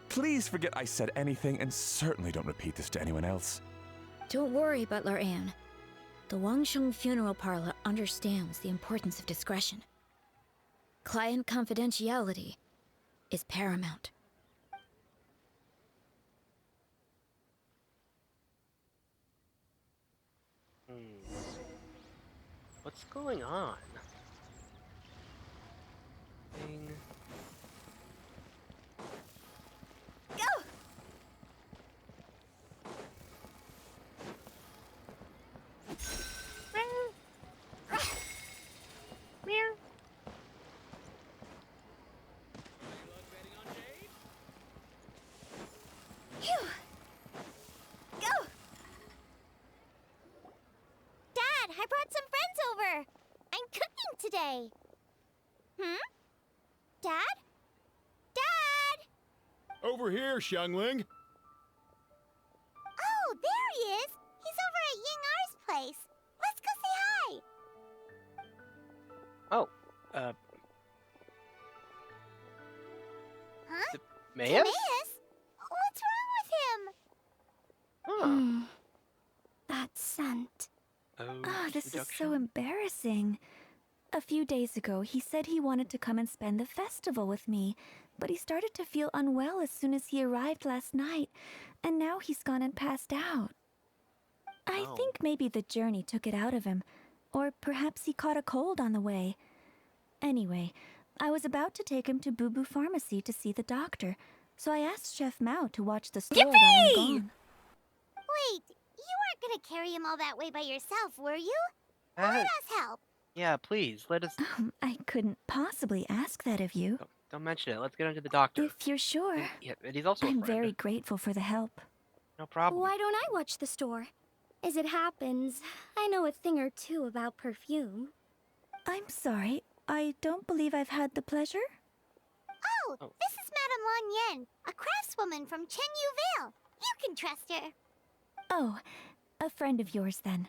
Please forget I said anything and certainly don't repeat this to anyone else. Don't worry, Butler Anne. The Wangsheng Funeral Parlor understands the importance of discretion. Client confidentiality is paramount. What's going on? Thing. Go! Phew. Go! Dad, I brought some friends over. I'm cooking today. Dad? Dad? Over here, Xiangling. Oh, there he is! He's over at Ying-Ar's place. Let's go say hi! Oh, Huh? Timaeus? Timaeus? What's wrong with him? Huh. That scent. Oh, This is so seduction. embarrassing. A few days ago, he said he wanted to come and spend the festival with me, but he started to feel unwell as soon as he arrived last night, and now he's gone and passed out. I Oh. think maybe the journey took it out of him, or perhaps he caught a cold on the way. Anyway, I was about to take him to Boo Boo Pharmacy to see the doctor, so I asked Chef Mao to watch the store while I'm gone. Wait, you weren't gonna carry him all that way by yourself, were you? Let us help. Yeah, please, let us... I couldn't possibly ask that of you. Don't mention it. Let's get on to the doctor. If you're sure, Yeah, and he's also a I'm friend. very grateful for the help. No problem. Why don't I watch the store? As it happens, I know a thing or two about perfume. I'm sorry, I don't believe I've had the pleasure. Oh, this is Madame Lan Yen, a craftswoman from Chen Yu Vale. You can trust her. Oh, a friend of yours then.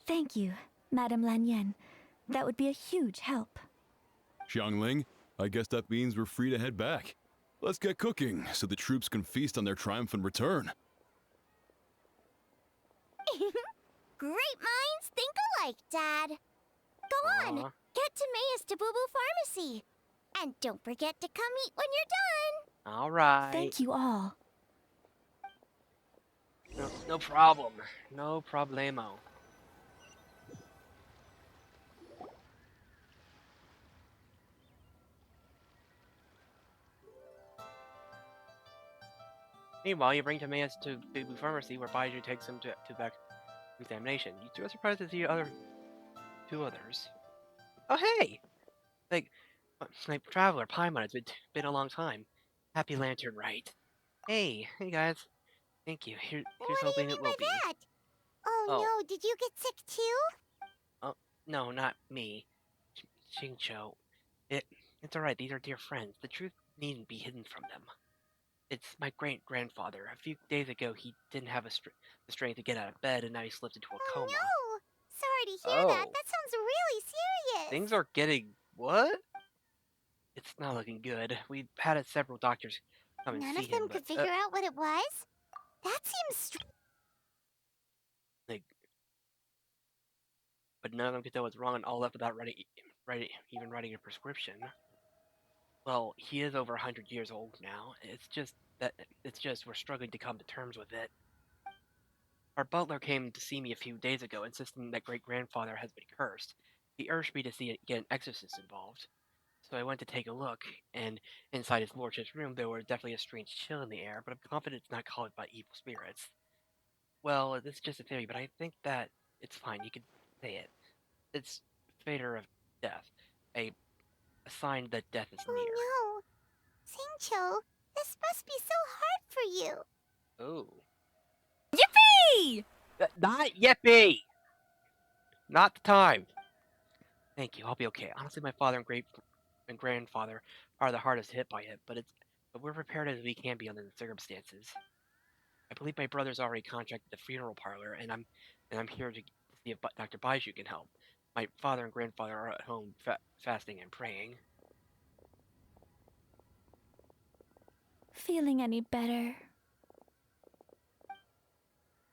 Thank you, Madame Lan Yen. That would be a huge help. Xiangling, I guess that means we're free to head back. Let's get cooking so the troops can feast on their triumphant return. Great minds think alike, Dad. Go on, Aw. get Timaeus to Boo Boo Pharmacy. And don't forget to come eat when you're done. All right. Thank you all. No problem. No problemo. Meanwhile, you bring Timaeus to Boo Boo Pharmacy, where Baiju takes him to back examination. You two are surprised to see two others. Oh, hey! Like Traveler, Paimon, it's been a long time. Happy Lantern, right? Hey guys. Thank you. Here's What do you hoping mean it by will be. that? Oh, Oh. no, did you get sick too? No, not me. Xingqiu. It's alright, these are dear friends. The truth needn't be hidden from them. It's my great-grandfather. A few days ago, he didn't have the strength to get out of bed, and now he slipped into a Oh, coma. no. Sorry to hear that. Oh. That sounds really serious. Things are getting... what? It's not looking good. We've had several doctors come and None see of them him, could but, figure out what it was? That seems but none of them could tell what's wrong, and all left without even writing a prescription. Well, he is over 100 years old now. It's just we're struggling to come to terms with it. Our butler came to see me a few days ago, insisting that great-grandfather has been cursed. He urged me to get an exorcist involved. So I went to take a look, and inside his lordship's room there was definitely a strange chill in the air, but I'm confident it's not caused by evil spirits. Well, it's just a theory, but I think that it's fine. You could say it. It's fader of death, a sign that death is near. Oh, no. Xingqiu, this must be so hard for you. Oh. Yippee! Not yippee! Not the time. Thank you, I'll be okay. Honestly, my father and grandfather are the hardest hit by it, but we're prepared as we can be under the circumstances. I believe my brother's already contracted the funeral parlor, and I'm here to see if Dr. Baiju can help. My father and grandfather are at home fasting and praying. Feeling any better?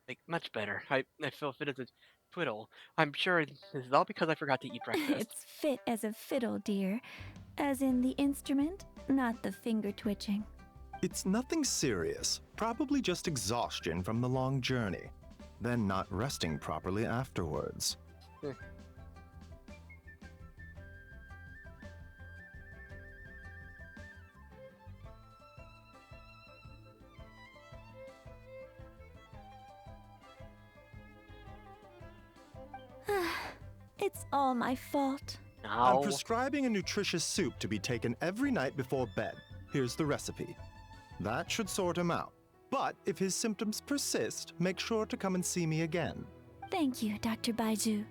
Like, much better. I feel fit as a twiddle. I'm sure this is all because I forgot to eat breakfast. It's fit as a fiddle, dear. As in the instrument, not the finger twitching. It's nothing serious, probably just exhaustion from the long journey, then not resting properly afterwards. It's all my fault. I'm No. prescribing a nutritious soup to be taken every night before bed. Here's the recipe. That should sort him out. But if his symptoms persist, make sure to come and see me again. Thank you, Dr. Baiju.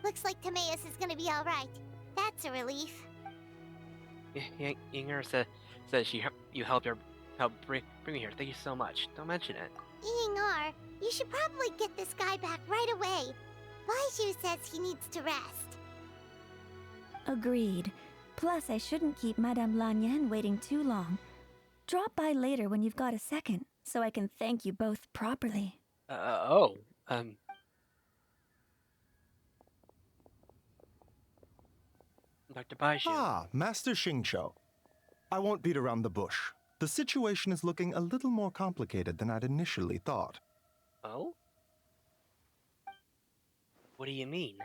Looks like Timaeus is gonna be alright. That's a relief. Yinger says you helped help bring me here. Thank you so much. Don't mention it. Eeyore, you should probably get this guy back right away. Baiju says he needs to rest. Agreed. Plus, I shouldn't keep Madame Lanyan waiting too long. Drop by later when you've got a second, so I can thank you both properly. Dr. Baiju. Ah, Master Xingqiu. I won't beat around the bush. The situation is looking a little more complicated than I'd initially thought. Oh? What do you mean?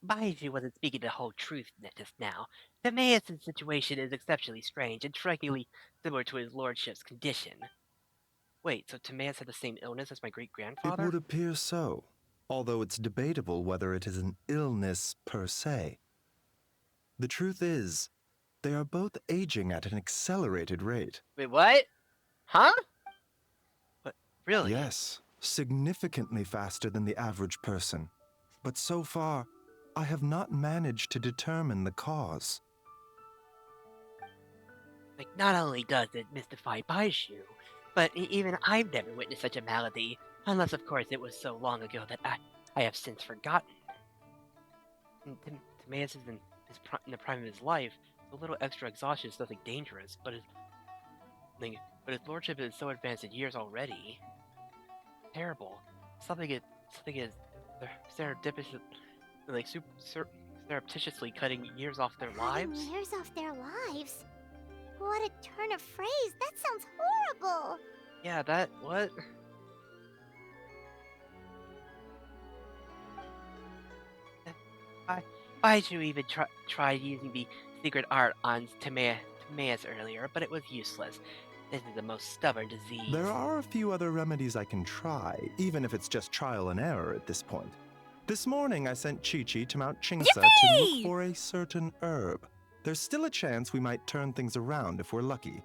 Baiju wasn't speaking the whole truth just now. Timaeus' situation is exceptionally strange and strikingly similar to his lordship's condition. Wait, so Timaeus had the same illness as my It great-grandfather? would appear so, although it's debatable whether it is an illness per se. The truth is, they are both aging at an accelerated rate. Wait, what? Huh? What? Really? Yes, significantly faster than the average person. But so far, I have not managed to determine the cause. Like, not only does it mystify Baiju, but even I've never witnessed such a malady, unless of course it was so long ago that I have since forgotten. Timaeus is in the prime of his life, so a little extra exhaustion is nothing dangerous, but his lordship is so advanced in years already. Terrible. Something is serendipitously, surreptitiously cutting years off their lives. Cutting years off their lives? What a turn of phrase. That sounds horrible. Yeah, what? Baiju even tried using the secret art on Timaeus earlier, but it was useless. This is the most stubborn disease. There are a few other remedies I can try, even if it's just trial and error at this point. This morning I sent Chi-Chi to Mount Chingsa to look for a certain herb. There's still a chance we might turn things around if we're lucky.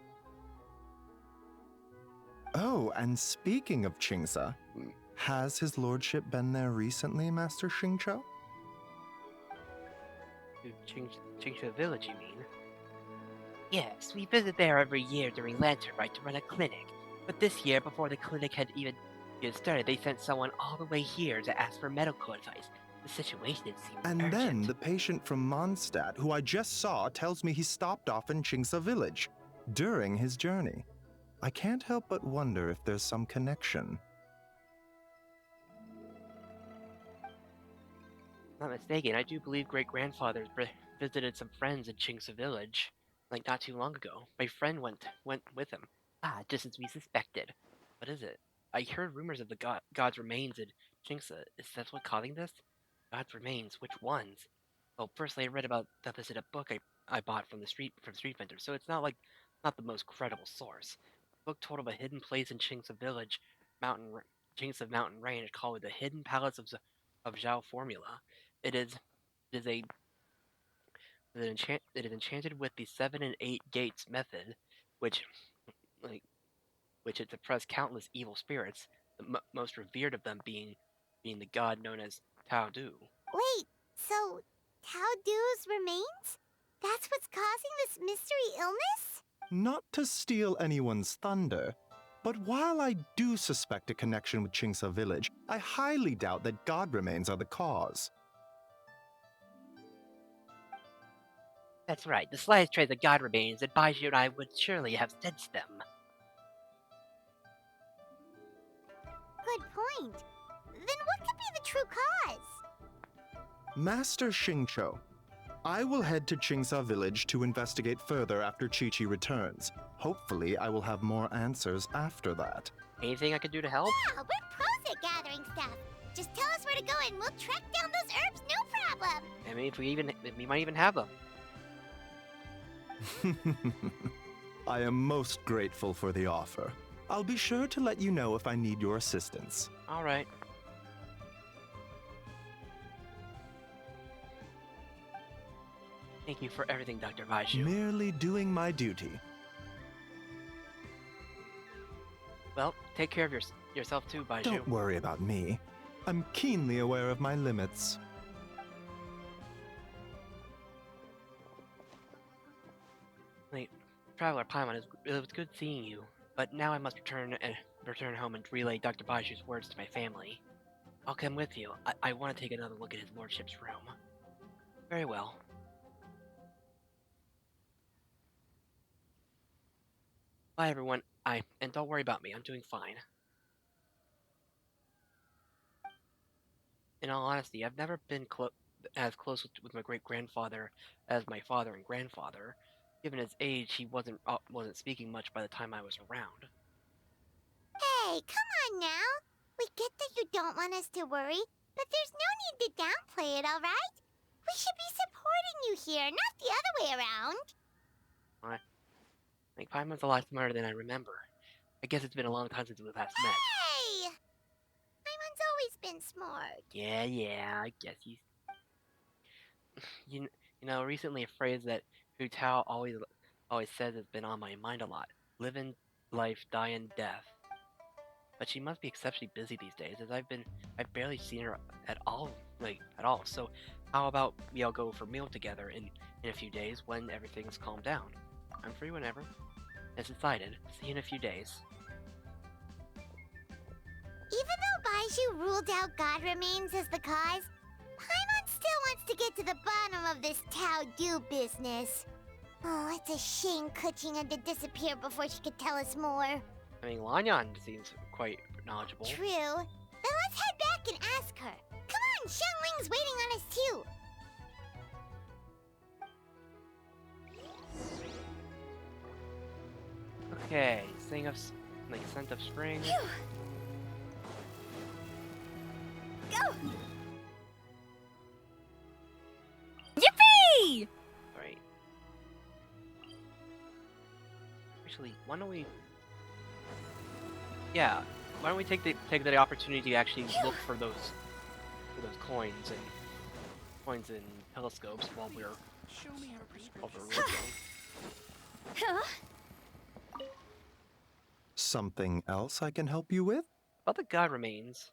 Oh, and speaking of Chingsa, has his lordship been there recently, Master Xingqiu? Chingsha Village, you mean? Yes, we visit there every year during Lantern Rite to run a clinic. But this year, before the clinic had even started, they sent someone all the way here to ask for medical advice. The situation seems And urgent. then the patient from Mondstadt, who I just saw, tells me he stopped off in Chingsa Village during his journey. I can't help but wonder if there's some connection. Not mistaken, I do believe great-grandfather visited some friends in Chingsa Village, like not too long ago. My friend went with him. Ah, just as we suspected. What is it? I heard rumors of the god's remains in Chingsa. Is that what's causing this? God's remains? Which ones? Well, personally, I read about this in a book I bought from street vendors, so it's not the most credible source. The book told of a hidden place in Chingsa Village, Chingsa Mountain Range, called the Hidden Palace of Zhao Formula. It is enchanted with the 7 and 8 gates method, which it suppressed countless evil spirits. The most revered of them being the god known as Tao Du. Wait, so Tao Du's remains? That's what's causing this mystery illness? Not to steal anyone's thunder, but while I do suspect a connection with Chingsa Village, I highly doubt that god remains are the cause. That's right, the slightest trace of god remains, and Baiju and I would surely have sensed them. Good point. Then what could be the true cause? Master Xingqiu, I will head to Chingsa Village to investigate further after Chi-Chi returns. Hopefully, I will have more answers after that. Anything I could do to help? Yeah, we're pros at gathering stuff. Just tell us where to go and we'll track down those herbs, no problem. I mean, we might even have them. I am most grateful for the offer. I'll be sure to let you know if I need your assistance. Alright. Thank you for everything, Dr. Baiju. Merely doing my duty. Well, take care of yourself too, Baiju. Don't worry about me. I'm keenly aware of my limits. Wait, Traveler Paimon, it was good seeing you, but now I must return home and relay Dr. Baishu's words to my family. I'll come with you. I want to take another look at his lordship's room. Very well. Bye, everyone. And don't worry about me. I'm doing fine. In all honesty, I've never been as close with my great-grandfather as my father and grandfather. Given his age, he wasn't speaking much by the time I was around. Hey, come on now. We get that you don't want us to worry, but there's no need to downplay it, alright? We should be supporting you here, not the other way around. I think Paimon's a lot smarter than I remember. I guess it's been a long time since we last met. Hey! Paimon's always been smart. Yeah, I guess he's... You know, recently a phrase that Hu Tao always says has been on my mind a lot. Live in life, die in death. But she must be exceptionally busy these days, as I've barely seen her at all, so how about we all go for a meal together in a few days when everything's calmed down? I'm free whenever. It's decided. See you in a few days. Even though Baiju ruled out God remains as the cause, Paimon still wants to get to the bottom of this Tao Du business. Oh, it's a shame Kuching had to disappear before she could tell us more. I mean, Lanyan seems quite knowledgeable. True. Then let's head back and ask her. Come on, Xiangling's waiting on us too. Okay, scent of spring. Go! Yippee! Right. Actually, why don't we? Yeah, why don't we take the opportunity to actually look for those coins and telescopes while we're looking. Huh? Something else I can help you with? About the god remains.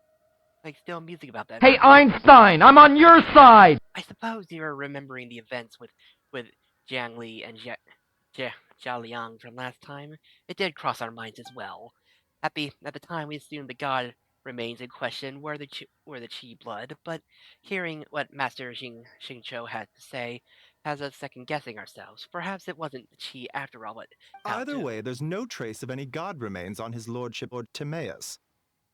Like, still music about that. Hey, Einstein, I'm on your side! I suppose you're remembering the events with Jiang Li and Zhao Liang from last time. It did cross our minds as well. At the time, we assumed the god remains in question were the Qi blood, but hearing what Master Xingqiu had to say has us second guessing ourselves. Perhaps it wasn't the Qi after all, but Either way, there's no trace of any god remains on his lordship or Timaeus.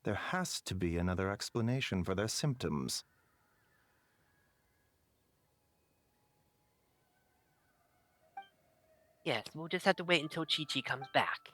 There has to be another explanation for their symptoms. Yes, we'll just have to wait until Chi-Chi comes back.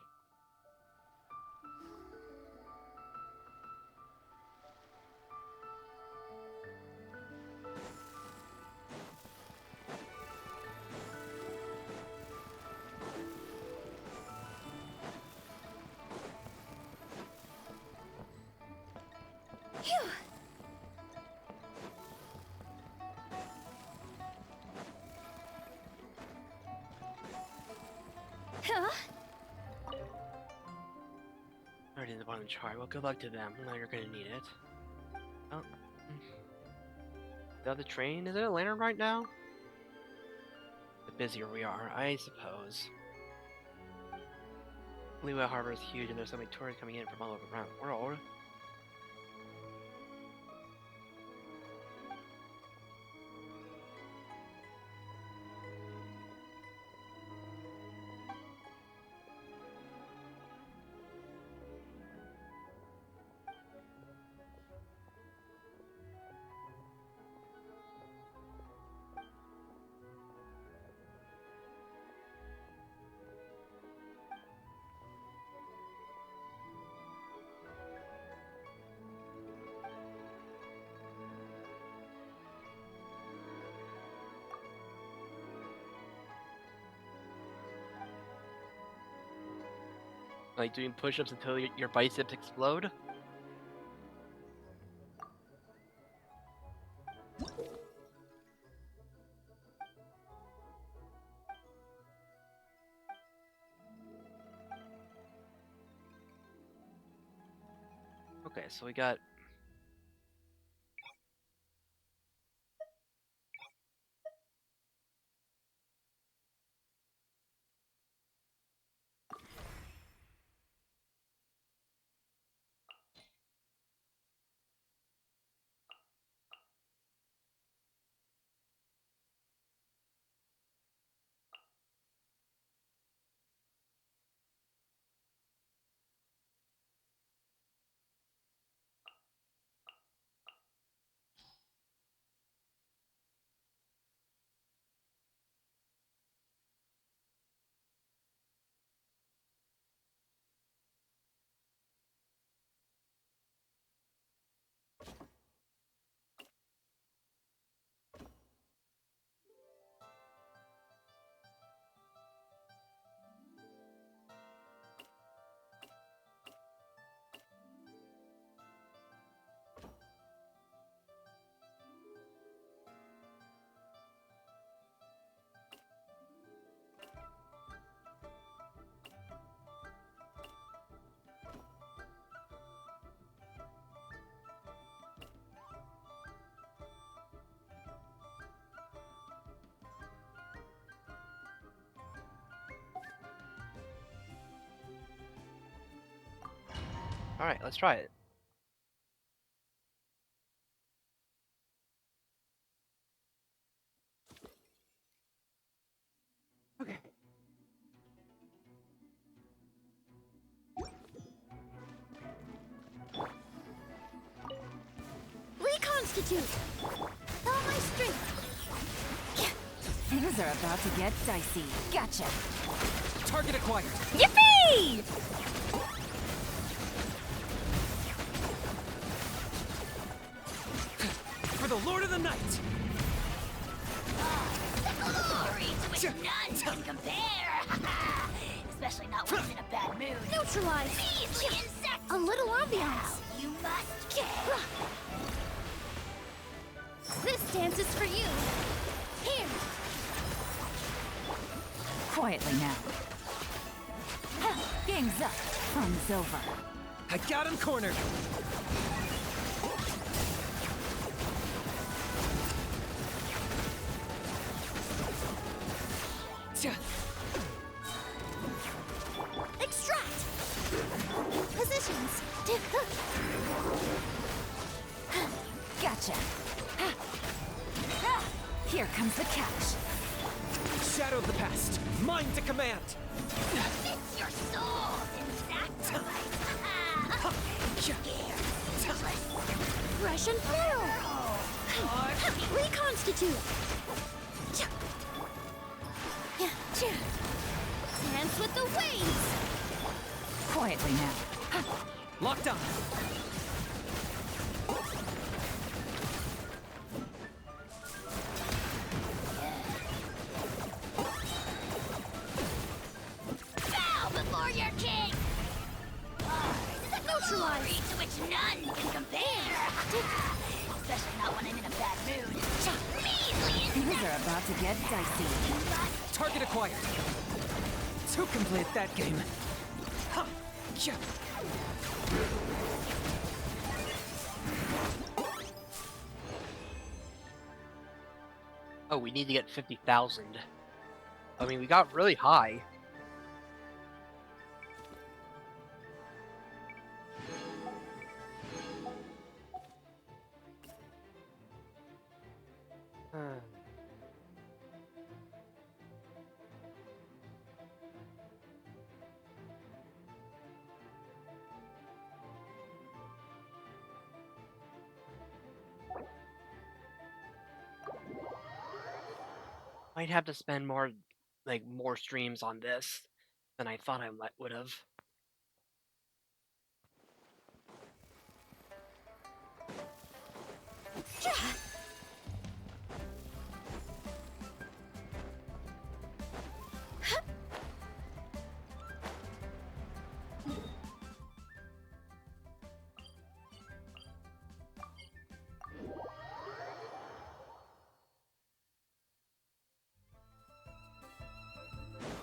Phew. Huh? Already in the bottom chart. Well, good luck to them. Now you're gonna need it. Oh. The other train? Is it a lantern right now? The busier we are, I suppose. Liyue Harbor is huge and there's so many tourists coming in from all over around the world. Like doing push-ups until your biceps explode? Okay, so we got... Alright, let's try it. Okay. Reconstitute! All my strength! Things are about to get dicey. Gotcha. Target acquired. Yippee! For the Lord of the Night. Glory to which none can compare! Especially not when I'm in a bad mood. Neutralize! Measly insect! A little ambiance! You must kill! This dance is for you! Here! Quietly now. Game's up. Fun's over. I got him cornered. Extract! Positions! Gotcha. Here comes the catch. Shadow of the past. Mine to command. It's your soul in sacrifice! Fresh and feral! Reconstitute! Dance with the waves! Quietly now. Locked on. Bow before your king! Neutralize! To which none can compare! Especially not when I'm in a bad mood. Measly Things are about to get dicey. Target acquired. To complete that game. Ha! Yeah. Oh, we need to get 50,000. I mean, we got really high. Might have to spend more streams on this than I thought I would have.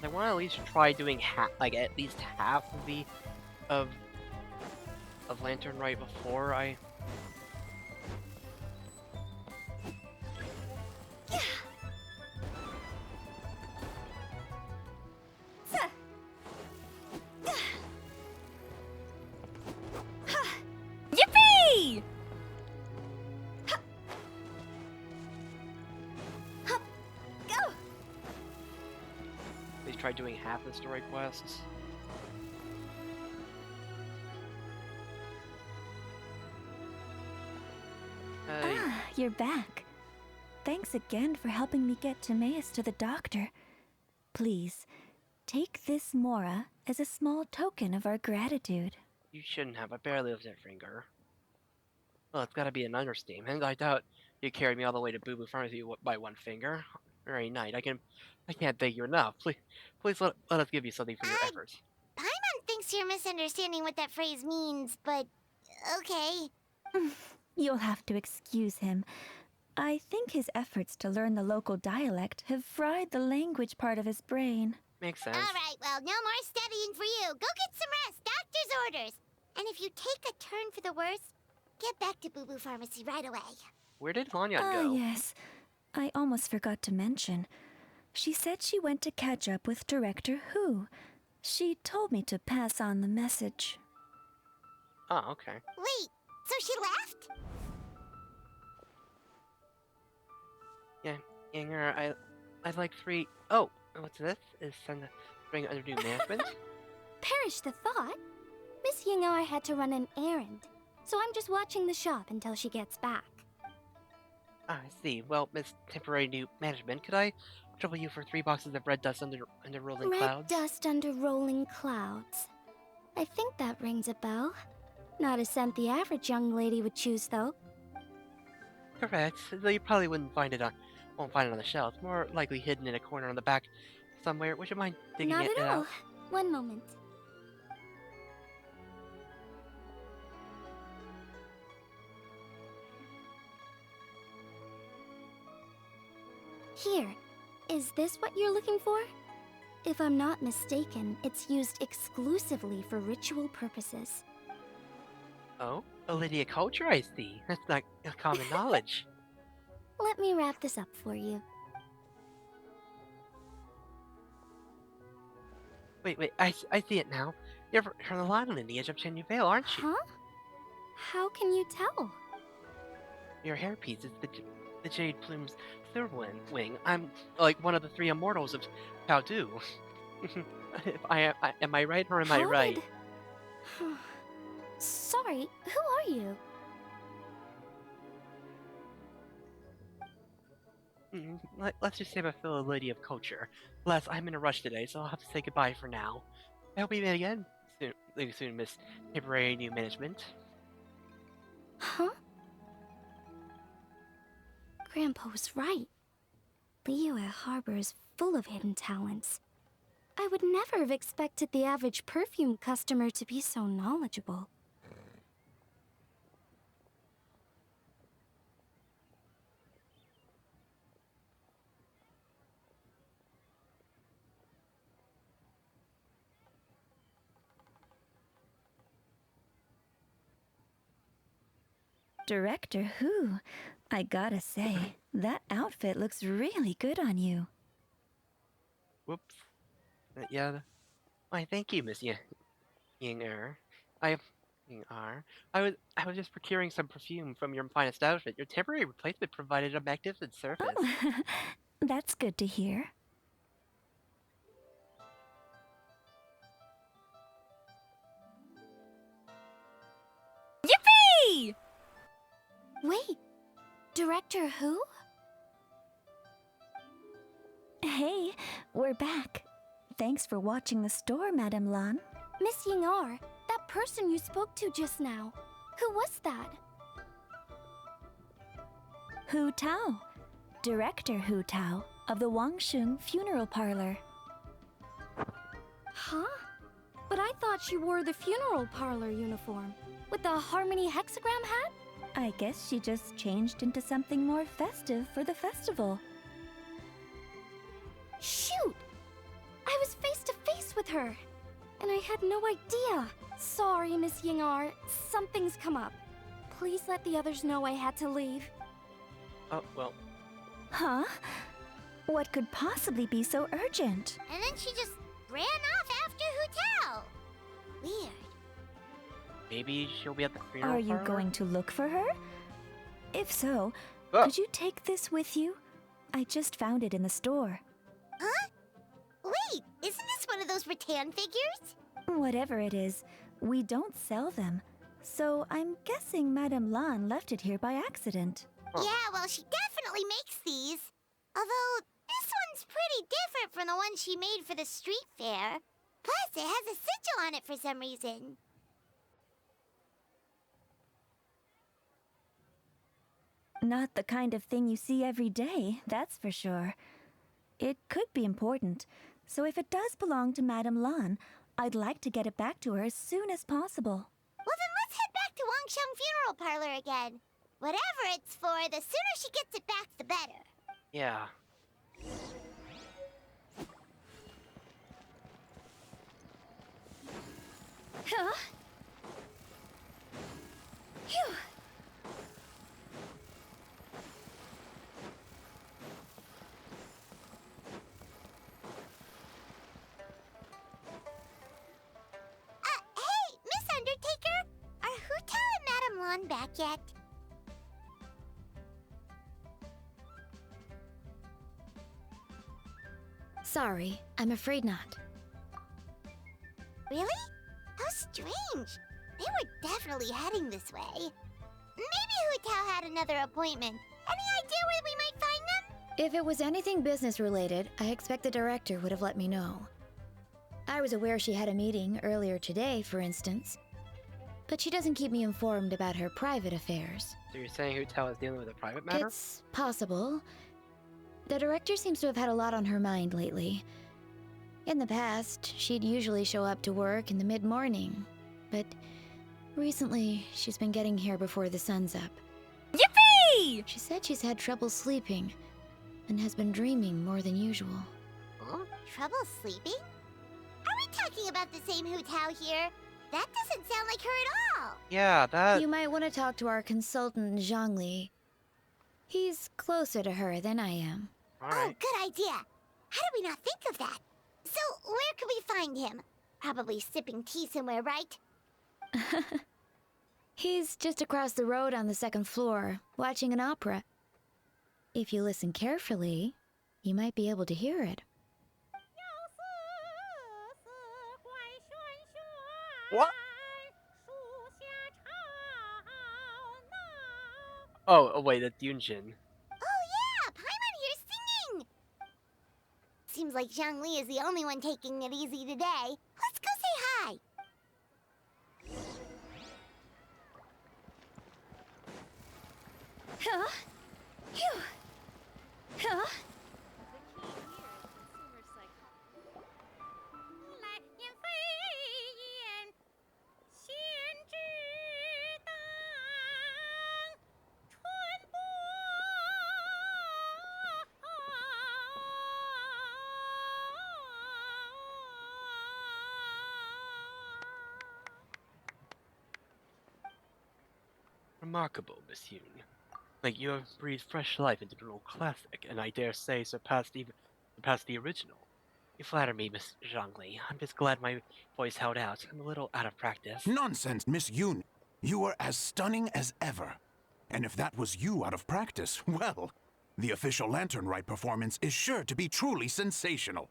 I want to at least try doing at least half of the of Lantern Rite before I. Yippee! Go! At least try doing half the story quests. Ah, you're back. Thanks again for helping me get Timaeus to the doctor. Please, take this Mora as a small token of our gratitude. You shouldn't have. I barely left that finger. Well, it's gotta be an understatement. I doubt you carried me all the way to Boo Boo Pharmacy by one finger. Very nice. I can't thank you enough. Please let us give you something for your efforts. Paimon thinks you're misunderstanding what that phrase means, but okay. You'll have to excuse him. I think his efforts to learn the local dialect have fried the language part of his brain. Makes sense. Alright, well, no more studying for you. Go get some rest. Doctor's orders. And if you take a turn for the worse, get back to Boo Boo Pharmacy right away. Where did Lanyan Ah, go? yes. I almost forgot to mention. She said she went to catch up with Director Who. She told me to pass on the message. Oh, okay. Wait, so she left? Yeah, Yanger, I'd like three. Oh, what's this? Is send bring under new management? Perish the thought. Miss Ying'er had to run an errand, so I'm just watching the shop until she gets back. Ah, I see. Well, Miss Temporary New Management, could I trouble you for 3 boxes of red dust under rolling Red clouds? dust under rolling clouds. I think that rings a bell. Not a scent the average young lady would choose, though. Correct. Though you probably won't find it on the shelf. More likely hidden in a corner on the back somewhere. Would you mind digging Not it at all. out? One moment. Here. Is this what you're looking for? If I'm not mistaken, it's used exclusively for ritual purposes. Oh, a lady of culture, I see. That's not a common knowledge. Let me wrap this up for you. Wait, I see it now. You're from the Lion lineage of Chenyu Vale, aren't you? Huh? How can you tell? Your hairpiece is the Jade Plume's silver wing. I'm like one of the 3 immortals of Chengdu. Am I right or am I right? Sorry, who are you? Let's just say I feel a lady of culture. Plus, I'm in a rush today, so I'll have to say goodbye for now. I hope we meet again soon, Miss Temporary New Management. Huh? Grandpa was right. Liyue Harbor is full of hidden talents. I would never have expected the average perfume customer to be so knowledgeable. Director Who? I gotta say, that outfit looks really good on you. Whoops. Yeah. Why, thank you, Miss Yinger. I Yinger. I was just procuring some perfume from your finest outfit. Your temporary replacement provided a magnificent surface. Oh, that's good to hear. Yippee! Wait, Director Who? Hey, we're back. Thanks for watching the store, Madame Lan. Miss Ying'er, that person you spoke to just now. Who was that? Hu Tao, Director Hu Tao of the Wangsheng Funeral Parlor. Huh? But I thought she wore the funeral parlor uniform with the Harmony hexagram hat? I guess she just changed into something more festive for the festival. Shoot! I was face to face with her, and I had no idea. Sorry, Miss Ying'er. Something's come up. Please let the others know I had to leave. Oh, well. Huh? What could possibly be so urgent? And then she just ran off after Hu Tao. Weird. Maybe she'll be at the funeral Are you parlor? going to look for her? If so, Oh. could you take this with you? I just found it in the store. Huh? Wait, isn't this one of those rattan figures? Whatever it is, we don't sell them. So I'm guessing Madame Lan left it here by accident. Huh. Yeah, well, she definitely makes these. Although, this one's pretty different from the one she made for the street fair. Plus, it has a sigil on it for some reason. Not the kind of thing you see every day, that's for sure. It could be important, so if it does belong to Madame Lan, I'd like to get it back to her as soon as possible. Well, then let's head back to Wangsheng Funeral Parlor again. Whatever it's for, the sooner she gets it back, the better. Yeah. Huh? Phew. Hey, Miss Undertaker! Are yet. Sorry, I'm afraid not. Really? How strange. They were definitely heading this way. Maybe Hu Tao had another appointment. Any idea where we might find them? If it was anything business related, I expect the director would have let me know. I was aware she had a meeting earlier today, for instance. But she doesn't keep me informed about her private affairs. So you're saying Hu Tao is dealing with a private matter? It's possible. The director seems to have had a lot on her mind lately. In the past, she'd usually show up to work in the mid-morning. But recently, she's been getting here before the sun's up. Yippee! She said she's had trouble sleeping and has been dreaming more than usual. Huh? Trouble sleeping? Are we talking about the same Hu Tao here? That doesn't sound like her at all. Yeah, that... You might want to talk to our consultant, Zhongli. He's closer to her than I am. Oh, good idea. How did we not think of that? So, where could we find him? Probably sipping tea somewhere, right? He's just across the road on the second floor, watching an opera. If you listen carefully, you might be able to hear it. What? Oh, wait, that's Yunjin. Oh yeah, Paimon here's singing! Seems like Zhongli is the only one taking it easy today. Let's go say hi. Huh? Phew. Huh? Remarkable, Miss Yoon. Like, you have breathed fresh life into an old classic, and I dare say surpassed the original. You flatter me, Miss Zhongli. I'm just glad my voice held out. I'm a little out of practice. Nonsense, Miss Yoon. You are as stunning as ever. And if that was you out of practice, well, the official Lantern Rite performance is sure to be truly sensational.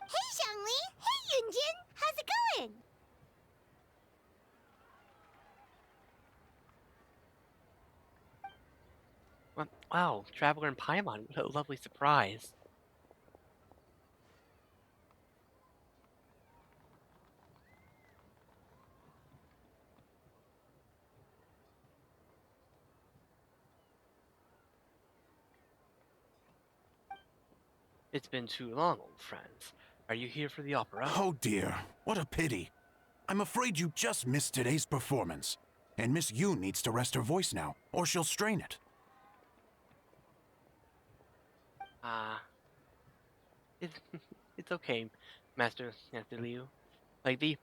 Hey, Zhongli! Hey, Yunjin! How's it going? Wow, Traveler and Paimon, what a lovely surprise. It's been too long, old friends. Are you here for the opera? Oh dear, what a pity. I'm afraid you just missed today's performance. And Miss Yoon needs to rest her voice now, or she'll strain it. It's okay, Master Liu. Like, these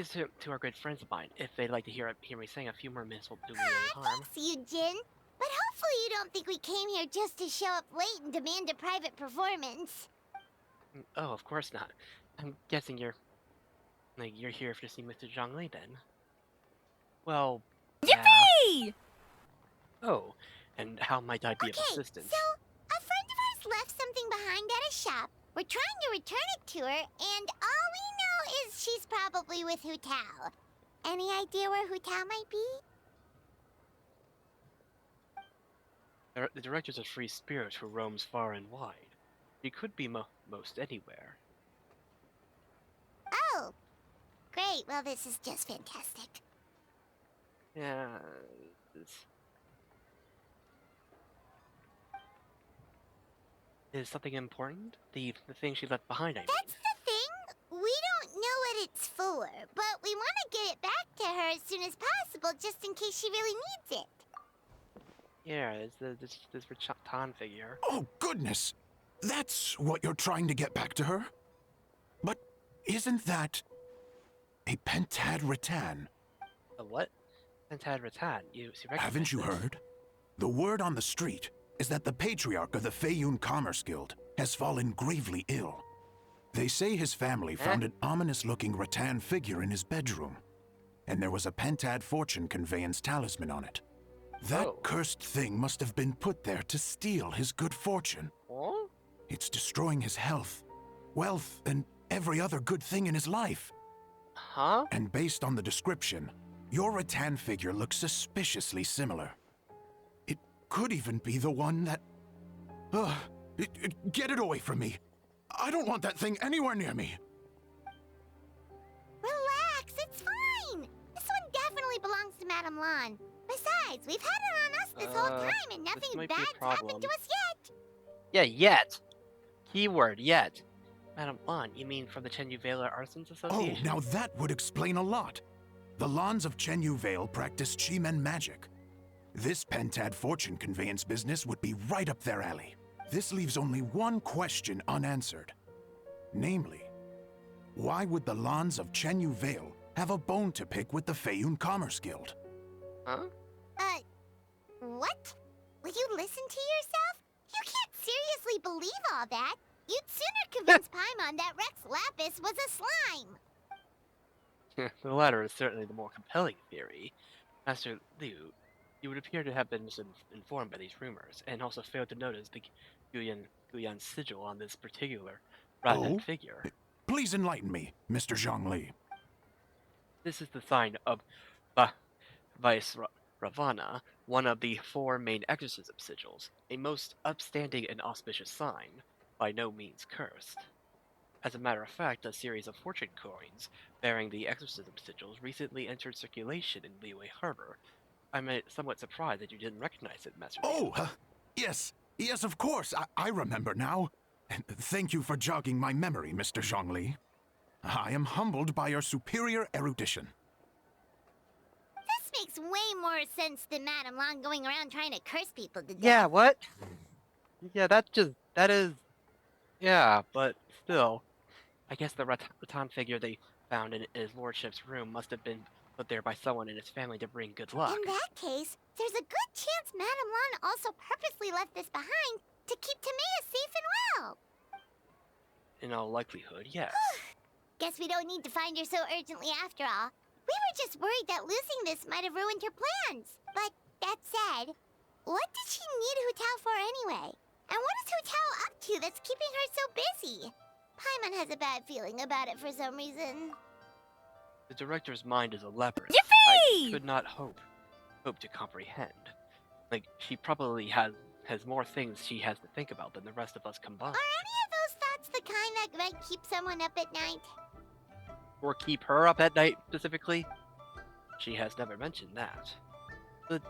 two are good friends of mine. If they'd like to hear me sing, a few more minutes won't do me any harm. Thanks, Yunjin. But hopefully you don't think we came here just to show up late and demand a private performance. Oh, of course not. I'm guessing you're here to see Mr. Zhongli then. Well, yeah. Yippee! Oh, and how might I be of assistance? So, a friend of ours left something behind at a shop. We're trying to return it to her, and all we know is she's probably with Hu Tao. Any idea where Hu Tao might be? The director's a free spirit who roams far and wide. He could be most anywhere. Oh! Great, well this is just fantastic. Yeah, is something important? The thing she left behind, I mean. That's the thing. We don't know what it's for, but we want to get it back to her as soon as possible, just in case she really needs it. Yeah, it's this Ratan figure. Oh, goodness! That's what you're trying to get back to her? But isn't that a Pentad Ratan? A what? Pentad Ratan. You recognize Haven't you this? heard? The word on the street is that the patriarch of the Feiyun Commerce Guild has fallen gravely ill. They say his family found an ominous-looking rattan figure in his bedroom, and there was a Pentad fortune conveyance talisman on it. That cursed thing must have been put there to steal his good fortune. Huh? It's destroying his health, wealth, and every other good thing in his life. Huh? And based on the description, your rattan figure looks suspiciously similar. It could even be the one that... get it away from me. I don't want that thing anywhere near me. Relax, it's fine. This one definitely belongs to Madame Lan. Besides, we've had it on us this whole time and nothing bad's happened to us yet. Yeah, yet. Keyword, yet. Madame Lan, you mean from the Chenyu Vale Arsons Association? Oh, now that would explain a lot. The Lans of Chenyu Vale practice Chi-Men magic. This Pentad fortune conveyance business would be right up their alley. This leaves only one question unanswered. Namely, why would the Lans of Chenyu Vale have a bone to pick with the Feiyun Commerce Guild? Huh? What? Will you listen to yourself? You can't seriously believe all that. You'd sooner convince Paimon that Rex Lapis was a slime. The latter is certainly the more compelling theory. Master Liu, you would appear to have been misinformed by these rumors, and also failed to notice the Guyan sigil on this particular rattan figure. Please enlighten me, Mr. Zhongli. This is the sign of Vice Ravana, one of the 4 main exorcism sigils, a most upstanding and auspicious sign, by no means cursed. As a matter of fact, a series of fortune coins bearing the exorcism sigils recently entered circulation in Liyue Harbor. I'm somewhat surprised that you didn't recognize it, Master Liu. Yes, of course, I remember now. And thank you for jogging my memory, Mr. Zhongli. I am humbled by your superior erudition. This makes way more sense than Madame Lan going around trying to curse people to death. Yeah, what? Yeah, that is... Yeah, but still. I guess the rattan figure they found in his lordship's room must have been put there by someone in his family to bring good luck. In that case, there's a good chance Madame Lan also purposely left this behind to keep Timea safe and well. In all likelihood, yes. Guess we don't need to find her so urgently after all. We were just worried that losing this might have ruined her plans. But that said, what did she need Hu Tao for anyway? And what is Hu Tao up to that's keeping her so busy? Paimon has a bad feeling about it for some reason. The director's mind is a labyrinth. Yippee! I could not hope to comprehend. Like, she probably has more things she has to think about than the rest of us combined. Are any of those thoughts the kind that might keep someone up at night? Or keep her up at night, specifically? She has never mentioned that. But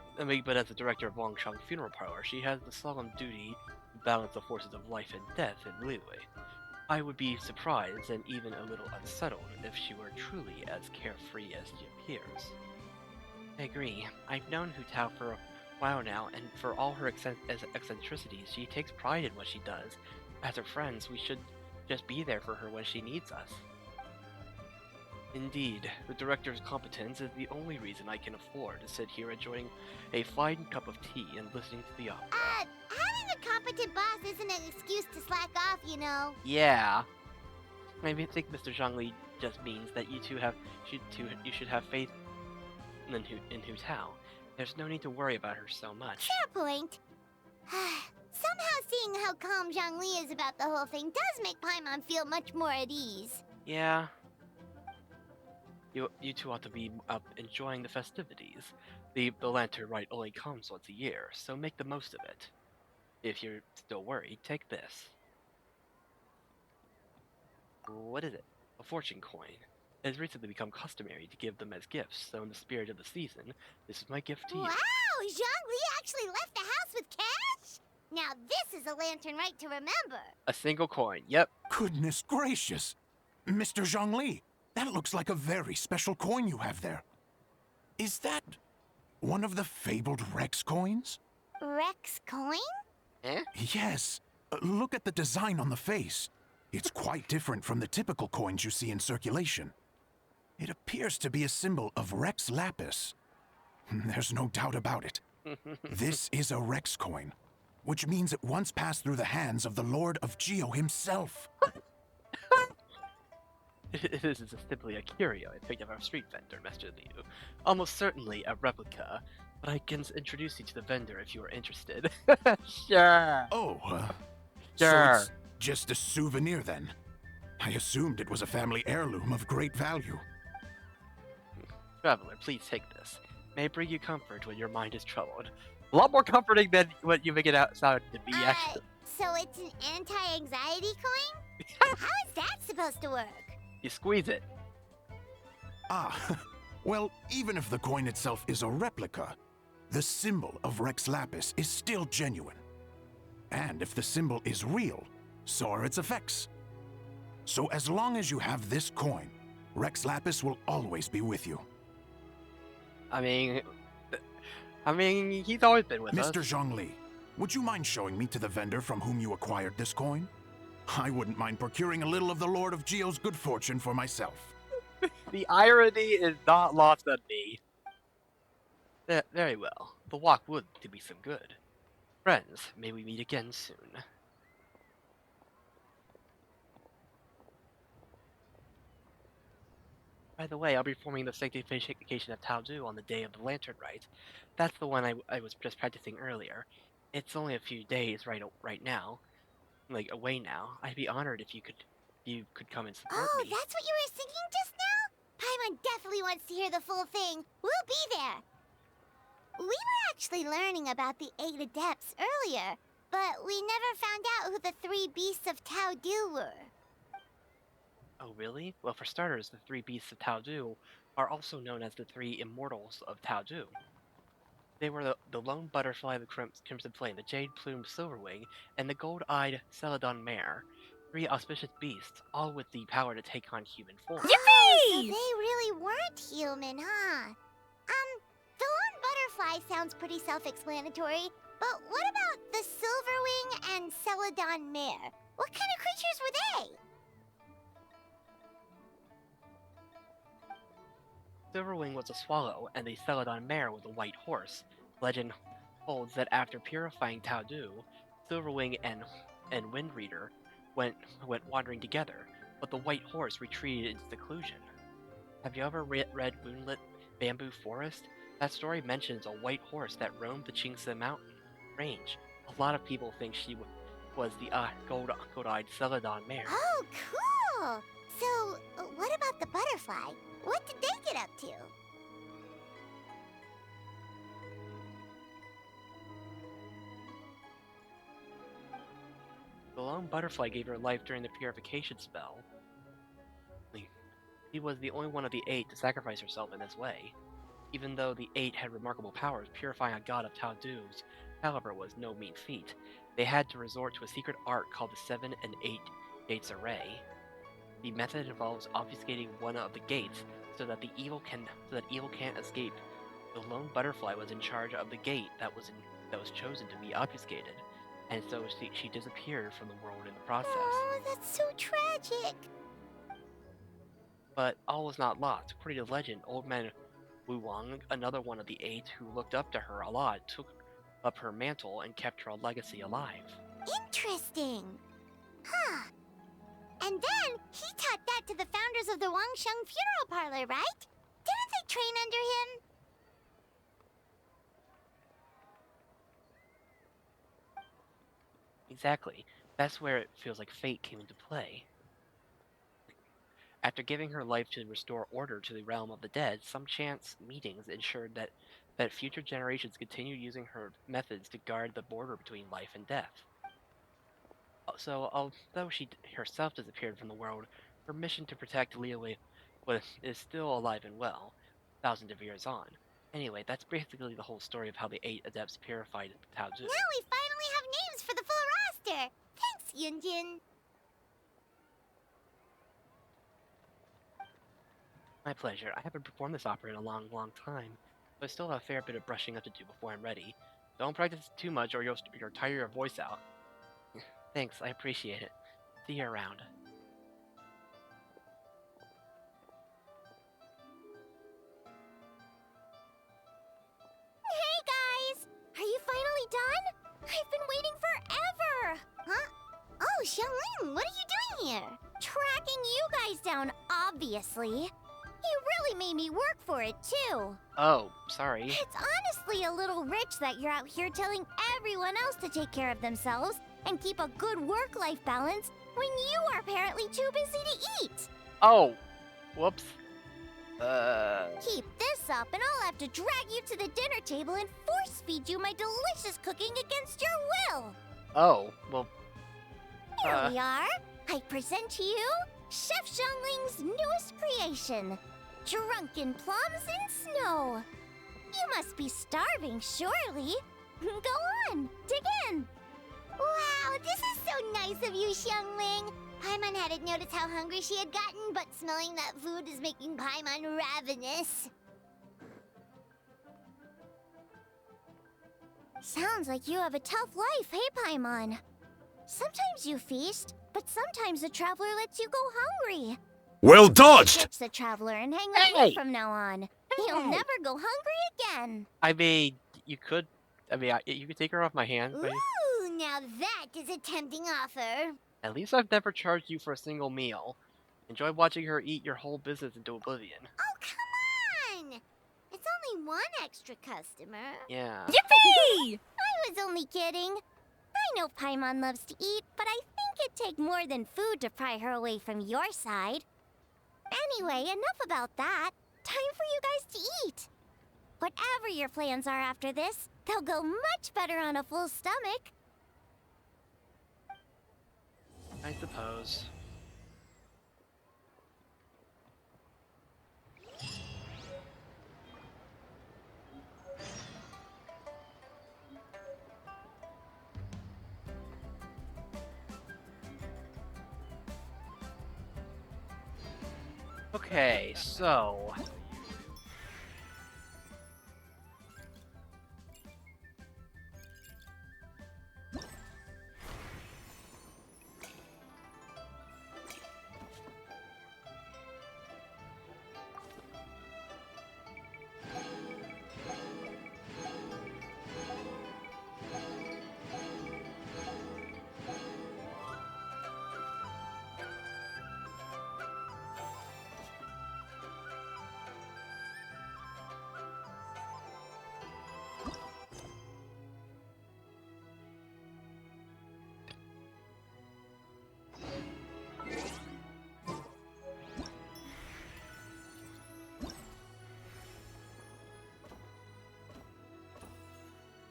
as the director of Longcheng Funeral Parlor, she has the solemn duty to balance the forces of life and death in Liyue. I would be surprised and even a little unsettled if she were truly as carefree as she appears. I agree. I've known Hu Tao for a while now, and for all her eccentricities, she takes pride in what she does. As her friends, we should just be there for her when she needs us. Indeed, the director's competence is the only reason I can afford to sit here enjoying a fine cup of tea and listening to the opera. Having a competent boss isn't an excuse to slack off, you know. Yeah. I think Mr. Zhongli just means that you should have faith in Hu Tao. There's no need to worry about her so much. Fair point. Somehow seeing how calm Zhongli is about the whole thing does make Paimon feel much more at ease. Yeah. You two ought to be up enjoying the festivities. The Lantern Rite only comes once a year, so make the most of it. If you're still worried, take this. What is it? A fortune coin. It has recently become customary to give them as gifts, so in the spirit of the season, this is my gift to you. Wow! Zhongli actually left the house with cash? Now this is a Lantern Rite to remember. A single coin, yep. Goodness gracious! Mr. Zhongli, that looks like a very special coin you have there. Is that one of the fabled Rex coins? Rex coin? Eh? Yes. Look at the design on the face. It's quite different from the typical coins you see in circulation. It appears to be a symbol of Rex Lapis. There's no doubt about it. This is a Rex coin. which means it once passed through the hands of the Lord of Geo himself. This is simply a curio I picked up our street vendor, Master Liu. Almost certainly a replica, but I can introduce you to the vendor if you are interested. Sure. Oh, Sure. so it's just a souvenir then? I assumed it was a family heirloom of great value. Traveler, please take this. May it bring you comfort when your mind is troubled. A lot more comforting than what you make it out sound to be, actually. So it's an anti-anxiety coin? How is that supposed to work? You squeeze it. Ah, well, even if the coin itself is a replica, the symbol of Rex Lapis is still genuine. And if the symbol is real, so are its effects. So as long as you have this coin, Rex Lapis will always be with you. I mean, he's always been with us. Mr. Zhongli, would you mind showing me to the vendor from whom you acquired this coin? I wouldn't mind procuring a little of the Lord of Geo's good fortune for myself. The irony is not lost on me. Very well. The walk would do me some good. Friends, may we meet again soon. By the way, I'll be performing the sanctification of Taodu on the day of the Lantern Rite. That's the one I was just practicing earlier. It's only a few days right now, like away now. I'd be honored if you could come and support Oh, me. that's what you were singing just now? Paimon definitely wants to hear the full thing. We'll be there. We were actually learning about the 8 Adepts earlier, but we never found out who the 3 Beasts of Taodu were. Oh, really? Well, for starters, the 3 Beasts of Taodu are also known as the 3 Immortals of Taodu. They were the Lone Butterfly of the Crimson Flame, the Jade-Plumed Silverwing, and the Gold-Eyed Celadon Mare. 3 auspicious beasts, all with the power to take on human form. Oh, so they really weren't human, huh? The Lone Butterfly sounds pretty self-explanatory, but what about the Silverwing and Celadon Mare? What kind of creatures were they? Silverwing was a swallow, and the Celadon Mare was a white horse. Legend holds that after purifying Taodu, Silverwing and Windreader went wandering together, but the white horse retreated into seclusion. Have you ever read Moonlit Bamboo Forest? That story mentions a white horse that roamed the Qingse Mountain range. A lot of people think she was the gold-eyed Celadon Mare. Oh, cool! So, what about the butterfly? What did they get up to? The lone butterfly gave her life during the purification spell. She was the only one of the 8 to sacrifice herself in this way. Even though the 8 had remarkable powers, purifying a god of Taodu's caliber was no mean feat. They had to resort to a secret art called the 7 and 8 Gates Array. The method involves obfuscating one of the gates so that evil can't escape. The lone butterfly was in charge of the gate that was chosen to be obfuscated, and so she disappeared from the world in the process. Oh, that's so tragic. But all was not lost. According to legend, Old Man Wu Wang, another one of the 8 who looked up to her a lot, took up her mantle and kept her legacy alive. Interesting. Huh. And then he taught that to the founders of the Wangsheng Funeral Parlor, right? Didn't they train under him? Exactly. That's where it feels like fate came into play. After giving her life to restore order to the realm of the dead, some chance meetings ensured that future generations continued using her methods to guard the border between life and death. So, although she herself disappeared from the world, her mission to protect Liyue is still alive and well, thousands of years on. Anyway, that's basically the whole story of how the 8 Adepts purified Taodu. Now we finally have names for the full roster. Thanks, Yunjin. My pleasure. I haven't performed this opera in a long, long time, but I still have a fair bit of brushing up to do before I'm ready. Don't practice too much or you'll tire your voice out. Thanks, I appreciate it. See you around. Hey guys! Are you finally done? I've been waiting guys down, obviously. You really made me work for it, too. Oh, sorry. It's honestly a little rich that you're out here telling everyone else to take care of themselves and keep a good work-life balance when you are apparently too busy to eat. Oh, whoops. Keep this up and I'll have to drag you to the dinner table and force-feed you my delicious cooking against your will. Oh, well, Here we are. I present to you Chef Xiangling's newest creation, Drunken Plums in Snow. You must be starving, surely. Go on, dig in. Wow, this is so nice of you, Xiangling. Paimon hadn't noticed how hungry she had gotten, but smelling that food is making Paimon ravenous. Sounds like you have a tough life, hey, Paimon? Sometimes you feast, but sometimes the traveler lets you go hungry. Well dodged! Catch the traveler and hang with you from now on. You'll never go hungry again. I mean, you could take her off my hands, but Ooh, now that is a tempting offer. at least I've never charged you for a single meal. Enjoy watching her eat your whole business into oblivion. Oh, come on! It's only one extra customer. Yeah. Yippee! I was only kidding. I know Paimon loves to eat, but I think it'd take more than food to pry her away from your side. Anyway, enough about that. Time for you guys to eat. Whatever your plans are after this, they'll go much better on a full stomach. I suppose. Okay, so